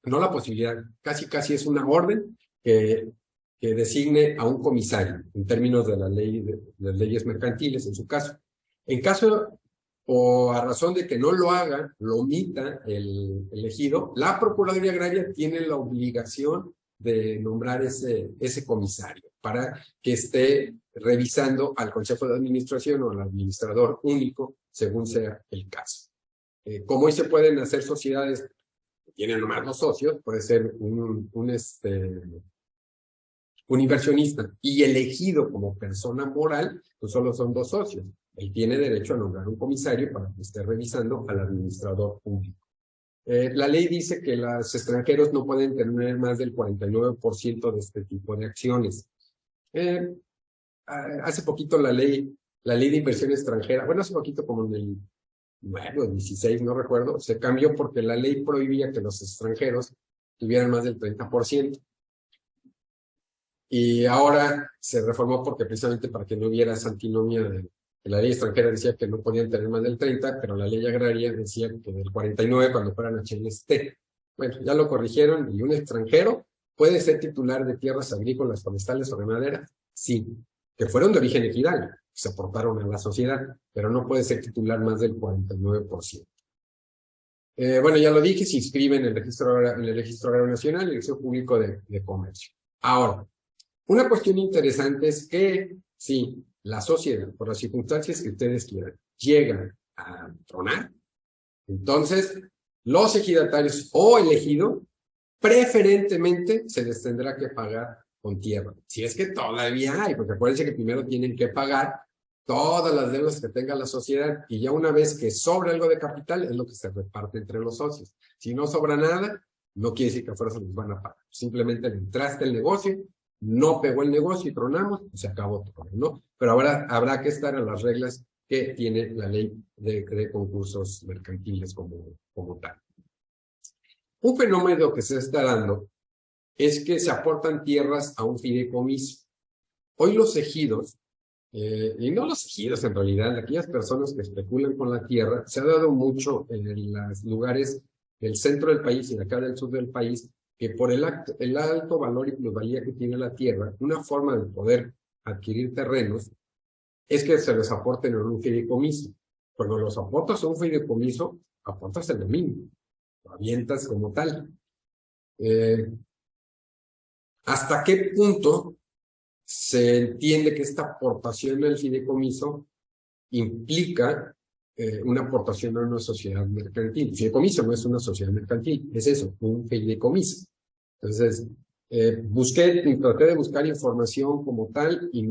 Speaker 2: no la posibilidad, casi es una orden que designe a un comisario, en términos de la ley de las leyes mercantiles, en su caso. En caso o a razón de que no lo haga, lo omita el ejido, la Procuraduría Agraria tiene la obligación de nombrar ese comisario para que esté revisando al Consejo de Administración o al administrador único, según sea el caso. Como hoy se pueden hacer sociedades que tienen nomás 2 socios, puede ser un inversionista y elegido como persona moral, pues solo son 2 socios. Él tiene derecho a nombrar un comisario para que esté revisando al administrador público. La ley dice que los extranjeros no pueden tener más del 49% de este tipo de acciones. Hace poquito la ley de inversión extranjera, bueno, hace poquito como en el 16, no recuerdo, se cambió porque la ley prohibía que los extranjeros tuvieran más del 30%. Y ahora se reformó porque precisamente para que no hubiera esa antinomia de la ley extranjera decía que no podían tener más del 30, pero la ley agraria decía que del 49 cuando fueran HLST. Bueno, ya lo corrigieron y un extranjero puede ser titular de tierras agrícolas, forestales o ganaderas, sí, que fueron de origen ejidal, que se aportaron a la sociedad, pero no puede ser titular más del 49%. Bueno, ya lo dije, se inscribe en el Registro Agrario Nacional y el Registro Público de Comercio. Ahora, una cuestión interesante es que, sí, la sociedad, por las circunstancias que ustedes quieran, llegan a tronar, entonces los ejidatarios o el ejido, preferentemente se les tendrá que pagar con tierra. Si es que todavía hay, porque acuérdense que primero tienen que pagar todas las deudas que tenga la sociedad y ya una vez que sobra algo de capital es lo que se reparte entre los socios. Si no sobra nada, no quiere decir que a fuerza les van a pagar. Simplemente le entraste el negocio, no pegó el negocio y tronamos, pues se acabó todo, ¿no? Pero ahora habrá que estar a las reglas que tiene la ley de concursos mercantiles como tal. Un fenómeno que se está dando es que se aportan tierras a un fideicomiso. Hoy los ejidos, y no los ejidos en realidad, aquellas personas que especulan con la tierra, se ha dado mucho en los lugares del centro del país y de acá del sur del país, que por el alto valor y plusvalía que tiene la tierra, una forma de poder adquirir terrenos es que se les aporten en un fideicomiso. Cuando los aportas a un fideicomiso, aportas el dominio, lo avientas como tal. ¿Hasta qué punto se entiende que esta aportación al fideicomiso implica una aportación a una sociedad mercantil? El fideicomiso no es una sociedad mercantil, es eso, un fideicomiso. Entonces, traté de buscar información como tal y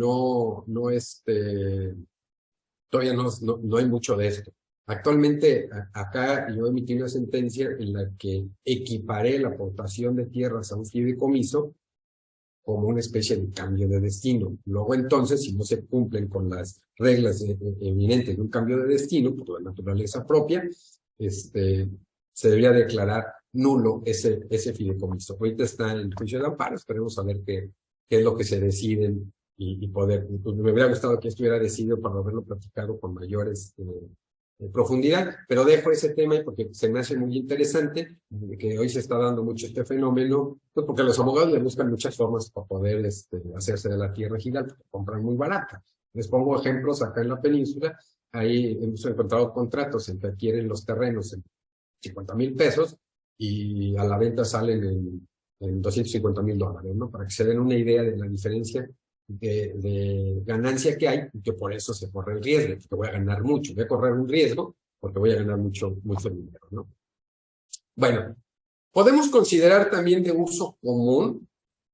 Speaker 2: todavía no hay mucho de esto. Actualmente, acá yo emití una sentencia en la que equiparé la aportación de tierras a un fideicomiso como una especie de cambio de destino. Luego entonces, si no se cumplen con las reglas eminentes de un cambio de destino, por la naturaleza propia, se debería declarar nulo ese fideicomiso. Ahorita está en el juicio de amparo, esperemos a ver qué es lo que se deciden y poder. Pues me hubiera gustado que estuviera decidido para haberlo platicado con mayores profundidad, pero dejo ese tema porque se me hace muy interesante que hoy se está dando mucho este fenómeno, pues porque los abogados le buscan muchas formas para poder hacerse de la tierra ejidal, porque compran muy barata. Les pongo ejemplos acá en la península, ahí hemos encontrado contratos en que adquieren los terrenos en 50,000 pesos y a la venta salen en $250,000, ¿no? Para que se den una idea de la diferencia de ganancia que hay, y que por eso se corre el riesgo, porque voy a ganar mucho, voy a correr un riesgo porque voy a ganar mucho dinero, ¿no? Bueno, podemos considerar también de uso común,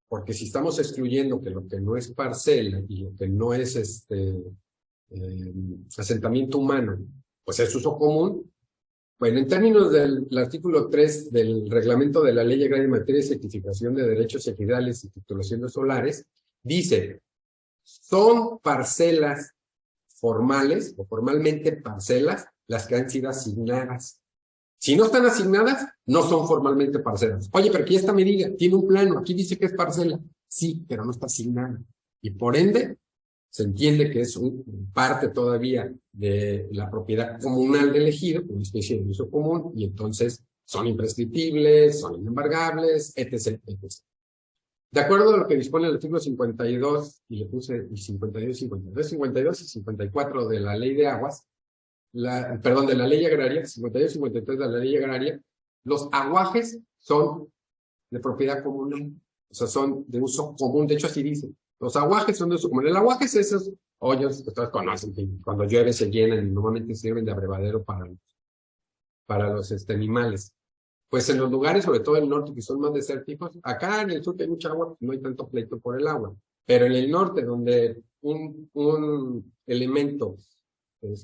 Speaker 2: porque si estamos excluyendo que lo que no es parcela y lo que no es asentamiento humano, pues es uso común. Bueno, en términos del artículo 3 del reglamento de la Ley Agraria en materia de certificación de derechos ejidales y titulaciones solares, dice, son parcelas formales o formalmente parcelas las que han sido asignadas. Si no están asignadas, no son formalmente parcelas. Oye, pero aquí esta medida tiene un plano, aquí dice que es parcela. Sí, pero no está asignada. Y por ende, se entiende que es parte todavía de la propiedad comunal del ejido, una especie de uso común, y entonces son imprescriptibles, son inembargables, etc., etc. De acuerdo a lo que dispone el artículo 52, y le puse 52 y 54 de la Ley de Aguas, de la Ley Agraria, 52 y 53 de la Ley Agraria, los aguajes son de propiedad comunal, o sea, son de uso común. De hecho, así dice, los aguajes son de uso común. El aguaje es esos hoyos que ustedes conocen, que cuando llueve se llenan y normalmente sirven de abrevadero para los animales. Pues en los lugares, sobre todo en el norte, que son más desérticos, acá en el sur que hay mucha agua, no hay tanto pleito por el agua. Pero en el norte, donde un elemento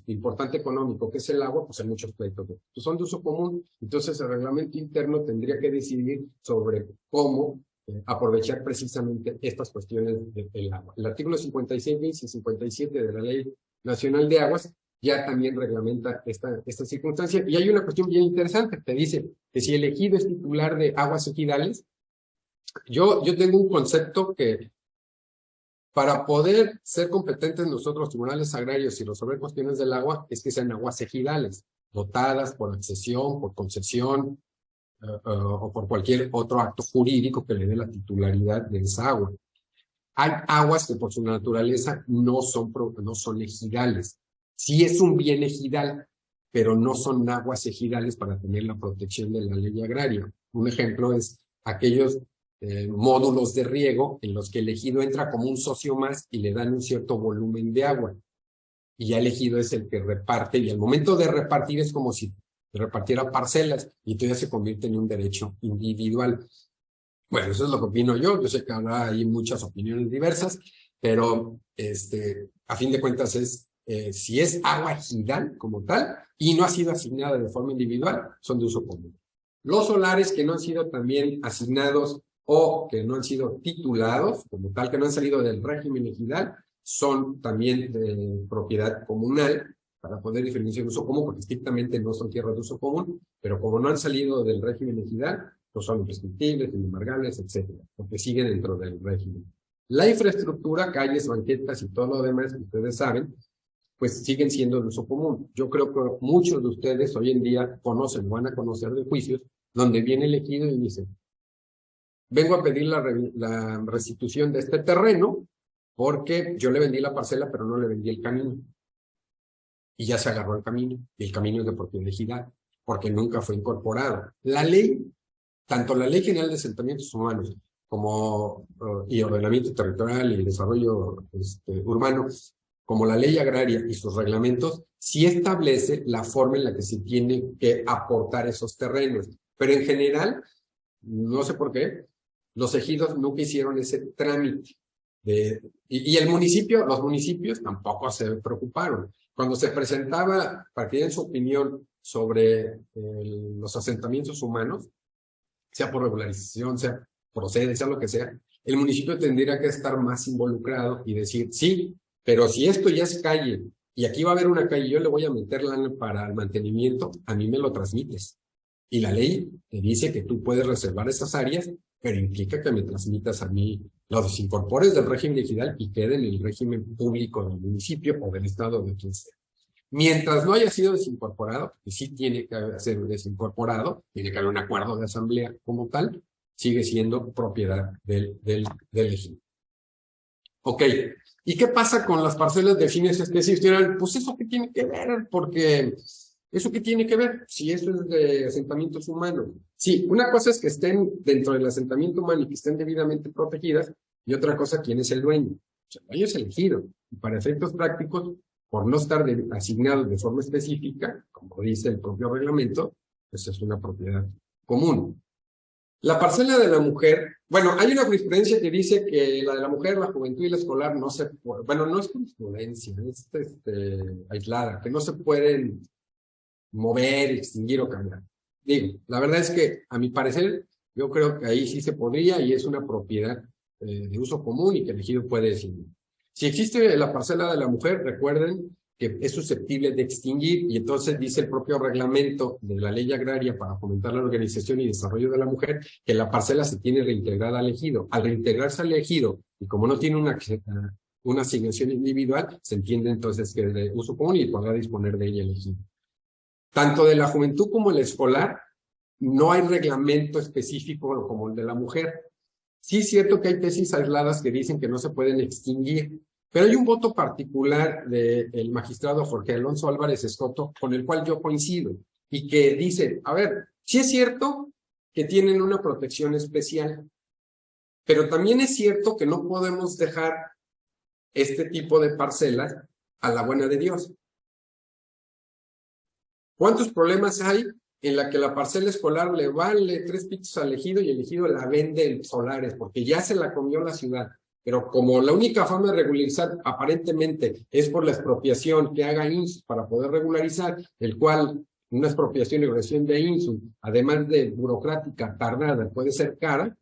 Speaker 2: importante económico, que es el agua, pues hay muchos pleitos. Pues son de uso común. Entonces el reglamento interno tendría que decidir sobre cómo aprovechar precisamente estas cuestiones del agua. El artículo 56 y 57 de la Ley Nacional de Aguas ya también reglamenta esta circunstancia. Y hay una cuestión bien interesante. Te dice que si el ejido es titular de aguas ejidales, yo tengo un concepto que para poder ser competentes nosotros, los tribunales agrarios, y resolver cuestiones del agua, es que sean aguas ejidales, dotadas por accesión, por concesión, o por cualquier otro acto jurídico que le dé la titularidad de esa agua. Hay aguas que por su naturaleza no son ejidales. Sí es un bien ejidal, pero no son aguas ejidales para tener la protección de la ley agraria. Un ejemplo es aquellos módulos de riego en los que el ejido entra como un socio más y le dan un cierto volumen de agua. Y ya el ejido es el que reparte, y al momento de repartir es como si repartiera parcelas, y entonces se convierte en un derecho individual. Bueno, eso es lo que opino yo. Yo sé que habrá ahí muchas opiniones diversas, pero a fin de cuentas es, si es agua ejidal como tal, y no ha sido asignada de forma individual, son de uso común. Los solares que no han sido también asignados o que no han sido titulados, como tal, que no han salido del régimen ejidal, son también de propiedad comunal, para poder diferenciar uso común, porque estrictamente no son tierras de uso común, pero como no han salido del régimen ejidal, no son imprescriptibles, inembargables, etcétera, porque siguen dentro del régimen. La infraestructura, calles, banquetas y todo lo demás que ustedes saben, pues siguen siendo de uso común. Yo creo que muchos de ustedes hoy en día conocen, van a conocer de juicios, donde viene el ejido y dice, vengo a pedir la restitución de este terreno porque yo le vendí la parcela, pero no le vendí el camino. Y ya se agarró el camino, y el camino es de propiedad ejidal, porque nunca fue incorporado. La ley, tanto la Ley General de Asentamientos Humanos como y Ordenamiento Territorial y Desarrollo Urbano, como la Ley Agraria y sus reglamentos, sí establece la forma en la que se tiene que aportar esos terrenos. Pero en general, no sé por qué, los ejidos nunca hicieron ese trámite. Y los municipios tampoco se preocuparon. Cuando se presentaba para que den su opinión sobre los asentamientos humanos, sea por regularización, sea procede, sea lo que sea, el municipio tendría que estar más involucrado y decir, sí, pero si esto ya es calle y aquí va a haber una calle, yo le voy a meter lana para el mantenimiento, a mí me lo transmites. Y la ley te dice que tú puedes reservar esas áreas, pero implica que me transmitas a mí, lo desincorpores del régimen ejidal y quede en el régimen público del municipio o del estado de quien sea. Mientras no haya sido desincorporado, y sí tiene que ser desincorporado, tiene que haber un acuerdo de asamblea como tal, sigue siendo propiedad del ejido. Ok, ¿y qué pasa con las parcelas de fines específicos? Pues eso qué tiene que ver, porque ¿eso qué tiene que ver? Si eso es de asentamientos humanos. Sí, una cosa es que estén dentro del asentamiento humano y que estén debidamente protegidas, y otra cosa, ¿quién es el dueño? El dueño es el ejido. Y para efectos prácticos, por no estar asignados de forma específica, como dice el propio reglamento, pues es una propiedad común. La parcela de la mujer, bueno, hay una jurisprudencia que dice que la de la mujer, la juventud y la escolar no se puede, bueno, no es jurisprudencia, es aislada, que no se pueden mover, extinguir o cambiar. Digo, la verdad es que, a mi parecer, yo creo que ahí sí se podría y es una propiedad de uso común y que el ejido puede decidir. Si existe la parcela de la mujer, recuerden que es susceptible de extinguir y entonces dice el propio reglamento de la ley agraria para fomentar la organización y desarrollo de la mujer que la parcela se tiene reintegrada al ejido. Al reintegrarse al ejido y como no tiene una asignación individual, se entiende entonces que es de uso común y podrá disponer de ella el ejido. Tanto de la juventud como el escolar, no hay reglamento específico como el de la mujer. Sí es cierto que hay tesis aisladas que dicen que no se pueden extinguir, pero hay un voto particular del magistrado Jorge Alonso Álvarez Escoto con el cual yo coincido y que dice, a ver, sí es cierto que tienen una protección especial, pero también es cierto que no podemos dejar este tipo de parcelas a la buena de Dios. ¿Cuántos problemas hay en la que la parcela escolar le vale 3 pisos al ejido y el ejido la vende en solares porque ya se la comió la ciudad? Pero como la única forma de regularizar aparentemente es por la expropiación que haga INSU para poder regularizar, el cual una expropiación y regulación de INSU, además de burocrática, tardada, puede ser cara,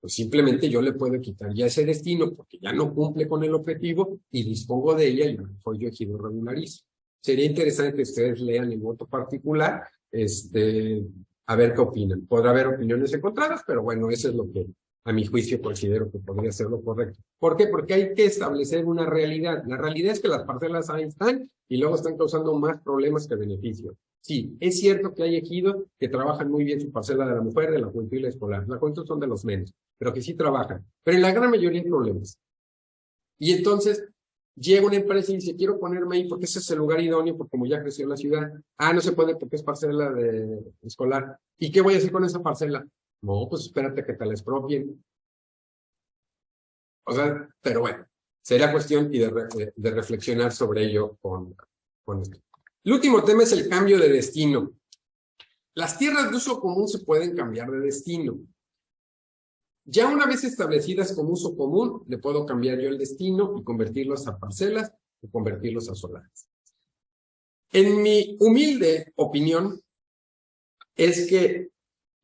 Speaker 2: pues simplemente yo le puedo quitar ya ese destino porque ya no cumple con el objetivo y dispongo de ella y a lo mejor yo ejido regularizo. Sería interesante que ustedes lean el voto particular, a ver qué opinan. Podrá haber opiniones encontradas, pero bueno, eso es lo que a mi juicio considero que podría ser lo correcto. ¿Por qué? Porque hay que establecer una realidad. La realidad es que las parcelas ahí están y luego están causando más problemas que beneficios. Sí, es cierto que hay ejidos que trabajan muy bien su parcela de la mujer, de la juventud y la escolar. La juventud son de los menos, pero que sí trabajan. Pero en la gran mayoría hay problemas. Y entonces llega una empresa y dice, quiero ponerme ahí porque ese es el lugar idóneo, porque como ya creció la ciudad. Ah, no se puede porque es parcela de escolar. ¿Y qué voy a hacer con esa parcela? No, pues espérate que te la expropien. O sea, pero bueno, sería cuestión y de reflexionar sobre ello con esto. El último tema es el cambio de destino. Las tierras de uso común se pueden cambiar de destino. Ya una vez establecidas como uso común, le puedo cambiar yo el destino y convertirlos a parcelas o convertirlos a solares. En mi humilde opinión, es que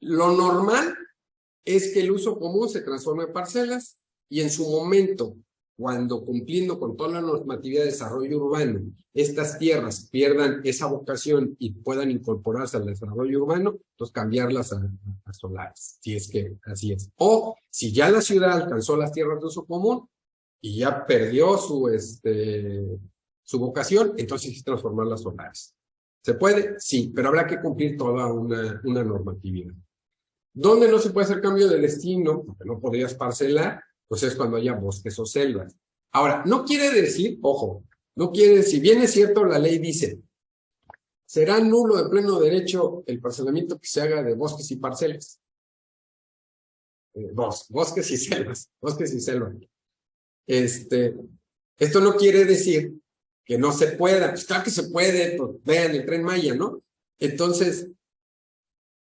Speaker 2: lo normal es que el uso común se transforme en parcelas y en su momento, cuando cumpliendo con toda la normatividad de desarrollo urbano, estas tierras pierdan esa vocación y puedan incorporarse al desarrollo urbano, entonces cambiarlas a solares, si es que así es. O si ya la ciudad alcanzó las tierras de uso común y ya perdió su vocación, entonces sí transformarlas a solares. ¿Se puede? Sí, pero habrá que cumplir toda una normatividad. ¿Dónde no se puede hacer cambio de destino? Porque no podrías parcelar, pues es cuando haya bosques o selvas. Ahora, no quiere decir, ojo, no quiere decir, si bien es cierto, la ley dice, será nulo de pleno derecho el parcelamiento que se haga de bosques y parcelas. Bosques y selvas, bosques y selvas. Esto no quiere decir que no se pueda. Pues claro que se puede, pues vean el Tren Maya, ¿no? Entonces,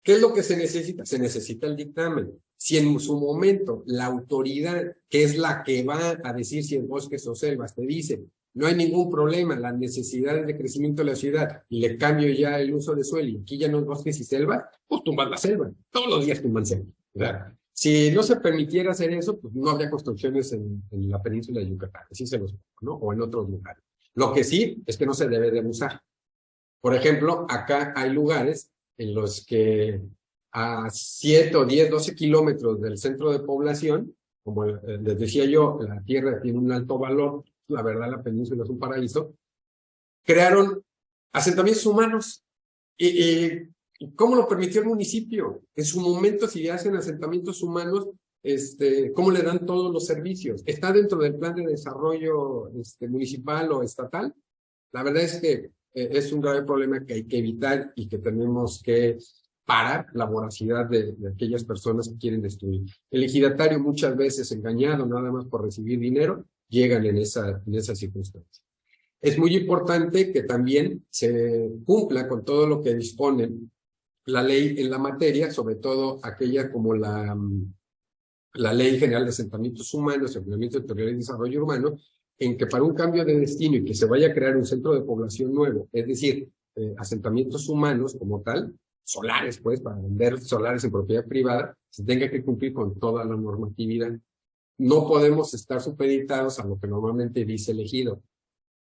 Speaker 2: ¿qué es lo que se necesita? Se necesita el dictamen. Si en su momento la autoridad, que es la que va a decir si es bosques o selvas, te dice, no hay ningún problema, las necesidades de crecimiento de la ciudad, y le cambio ya el uso de suelo, y aquí ya no es bosques y selvas, pues tumban la selva. Todos los días tumban selva, ¿verdad? Si no se permitiera hacer eso, pues no habría construcciones en la península de Yucatán, así se los pongo, ¿no? O en otros lugares. Lo que sí es que no se debe de abusar. Por ejemplo, acá hay lugares en los que a 7 o 10, 12 kilómetros del centro de población, como les decía yo, la tierra tiene un alto valor, la verdad la península es un paraíso, crearon asentamientos humanos. ¿Y cómo lo permitió el municipio? En su momento, si hacen asentamientos humanos, ¿cómo le dan todos los servicios? ¿Está dentro del plan de desarrollo municipal o estatal? La verdad es que es un grave problema que hay que evitar y que tenemos que parar la voracidad de aquellas personas que quieren destruir. El ejidatario, muchas veces engañado nada más por recibir dinero, llegan en esa circunstancia. Es muy importante que también se cumpla con todo lo que dispone la ley en la materia, sobre todo aquella como la Ley General de Asentamientos Humanos, el Reglamento Territorial y Desarrollo Urbano, en que para un cambio de destino y que se vaya a crear un centro de población nuevo, es decir, asentamientos humanos como tal, solares pues, para vender solares en propiedad privada, se tenga que cumplir con toda la normatividad. No podemos estar supeditados a lo que normalmente dice el ejido.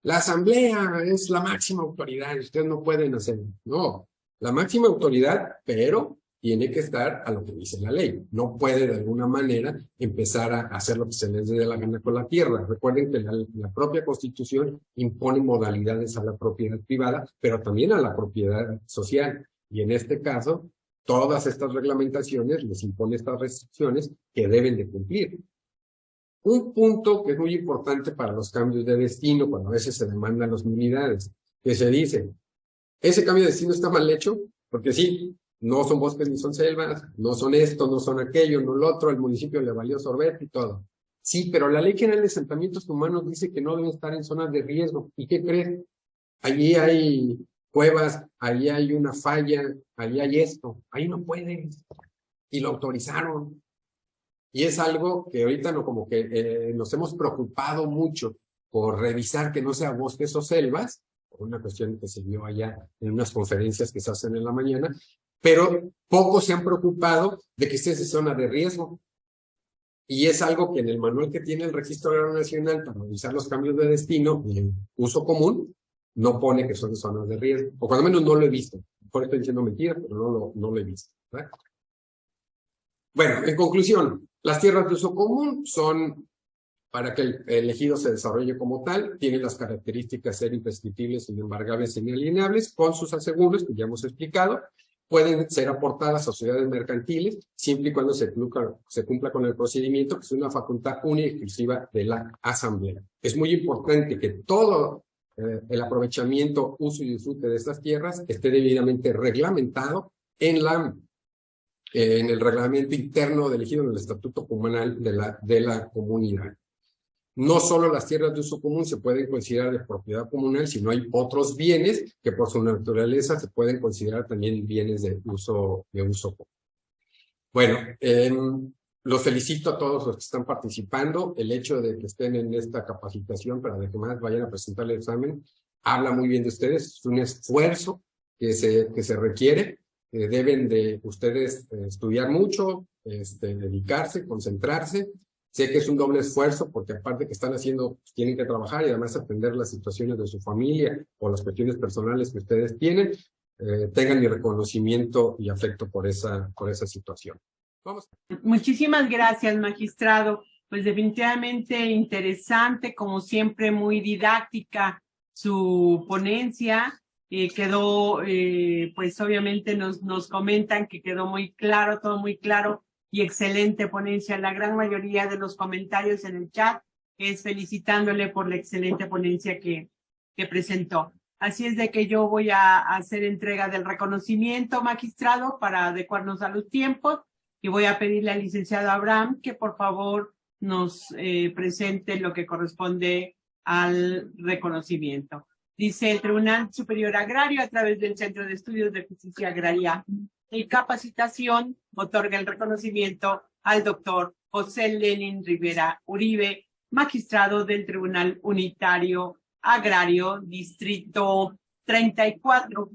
Speaker 2: La asamblea es la máxima autoridad, ustedes no pueden hacerlo. No, la máxima autoridad, pero tiene que estar a lo que dice la ley. No puede de alguna manera empezar a hacer lo que se les dé la gana con la tierra. Recuerden que la propia Constitución impone modalidades a la propiedad privada, pero también a la propiedad social. Y en este caso, todas estas reglamentaciones les impone estas restricciones que deben de cumplir. Un punto que es muy importante para los cambios de destino, cuando a veces se demandan las unidades, que se dice, ese cambio de destino está mal hecho, porque sí, no son bosques ni son selvas, no son esto, no son aquello, no lo otro, el municipio le valió sorbete y todo. Sí, pero la Ley General de Asentamientos Humanos dice que no deben estar en zonas de riesgo. ¿Y qué creen? Allí hay cuevas, allí hay una falla, allí hay esto, ahí no pueden. Y lo autorizaron. Y es algo que ahorita no, como que nos hemos preocupado mucho por revisar que no sea bosques o selvas, por una cuestión que se vio allá en unas conferencias que se hacen en la mañana, pero pocos se han preocupado de que esté en zona de riesgo. Y es algo que en el manual que tiene el Registro Agrario Nacional para revisar los cambios de destino y en uso común, no pone que son de zonas de riesgo, o cuando menos no lo he visto. Por esto estoy diciendo mentiras, pero no lo he visto, ¿verdad? Bueno, en conclusión, las tierras de uso común son para que el ejido se desarrolle como tal, tienen las características ser imprescriptibles, inembargables e inalienables, con sus aseguros, que ya hemos explicado, pueden ser aportadas a sociedades mercantiles, siempre y cuando se cumpla con el procedimiento, que es una facultad única y exclusiva de la Asamblea. Es muy importante que todo el aprovechamiento, uso y disfrute de estas tierras esté debidamente reglamentado en el reglamento interno del ejido, en el estatuto comunal de la comunidad. No solo las tierras de uso común se pueden considerar de propiedad comunal, sino hay otros bienes que por su naturaleza se pueden considerar también bienes de uso común. Bueno, los felicito a todos los que están participando. El hecho de que estén en esta capacitación para que más vayan a presentar el examen habla muy bien de ustedes. Es un esfuerzo que se requiere. Deben de ustedes estudiar mucho, dedicarse, concentrarse. Sé que es un doble esfuerzo porque aparte que están haciendo, tienen que trabajar y además atender las situaciones de su familia o las cuestiones personales que ustedes tienen, tengan mi reconocimiento y afecto por esa situación. Vamos.
Speaker 1: Muchísimas gracias, magistrado. Pues definitivamente interesante, como siempre, muy didáctica su ponencia. quedó, pues obviamente nos comentan que quedó muy claro, todo muy claro y excelente ponencia. La gran mayoría de los comentarios en el chat es felicitándole por la excelente ponencia que presentó. Así es de que yo voy a hacer entrega del reconocimiento, magistrado, para adecuarnos a los tiempos, y voy a pedirle al licenciado Abraham que por favor nos presente lo que corresponde al reconocimiento. Dice: el Tribunal Superior Agrario, a través del Centro de Estudios de Justicia Agraria y Capacitación, otorga el reconocimiento al doctor José Lenin Rivera Uribe, magistrado del Tribunal Unitario Agrario, Distrito 34,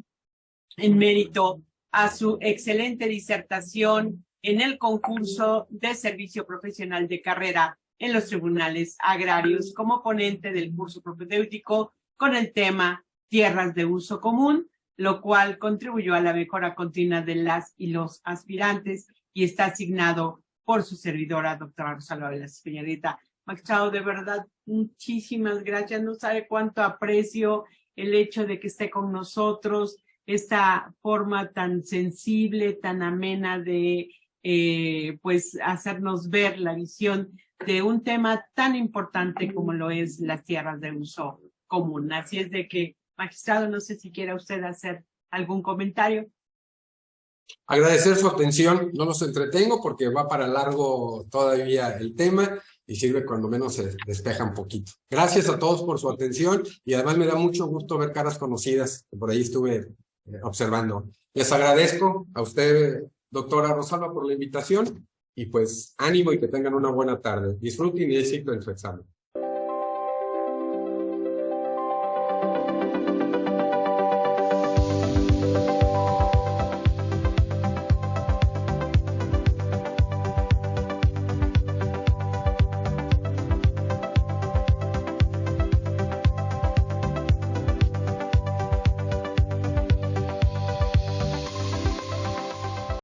Speaker 1: en mérito a su excelente disertación en el concurso de servicio profesional de carrera en los tribunales agrarios, como ponente del curso propedéutico con el tema Tierras de Uso Común, lo cual contribuyó a la mejora continua de las y los aspirantes y está asignado por su servidora, doctora Rosalba Velázquez Peñarita. Magistrado, de verdad, muchísimas gracias. No sabe cuánto aprecio el hecho de que esté con nosotros, esta forma tan sensible, tan amena de pues hacernos ver la visión de un tema tan importante como lo es las tierras de uso común. Así es de que, magistrado, no sé si quiera usted hacer algún comentario.
Speaker 2: Agradecer su atención, no los entretengo porque va para largo todavía el tema y sirve cuando menos se despeja un poquito. Gracias a todos por su atención y además me da mucho gusto ver caras conocidas que por ahí estuve observando. Les agradezco a usted, doctora Rosalba, por la invitación y pues ánimo y que tengan una buena tarde. Disfruten y éxito en su examen.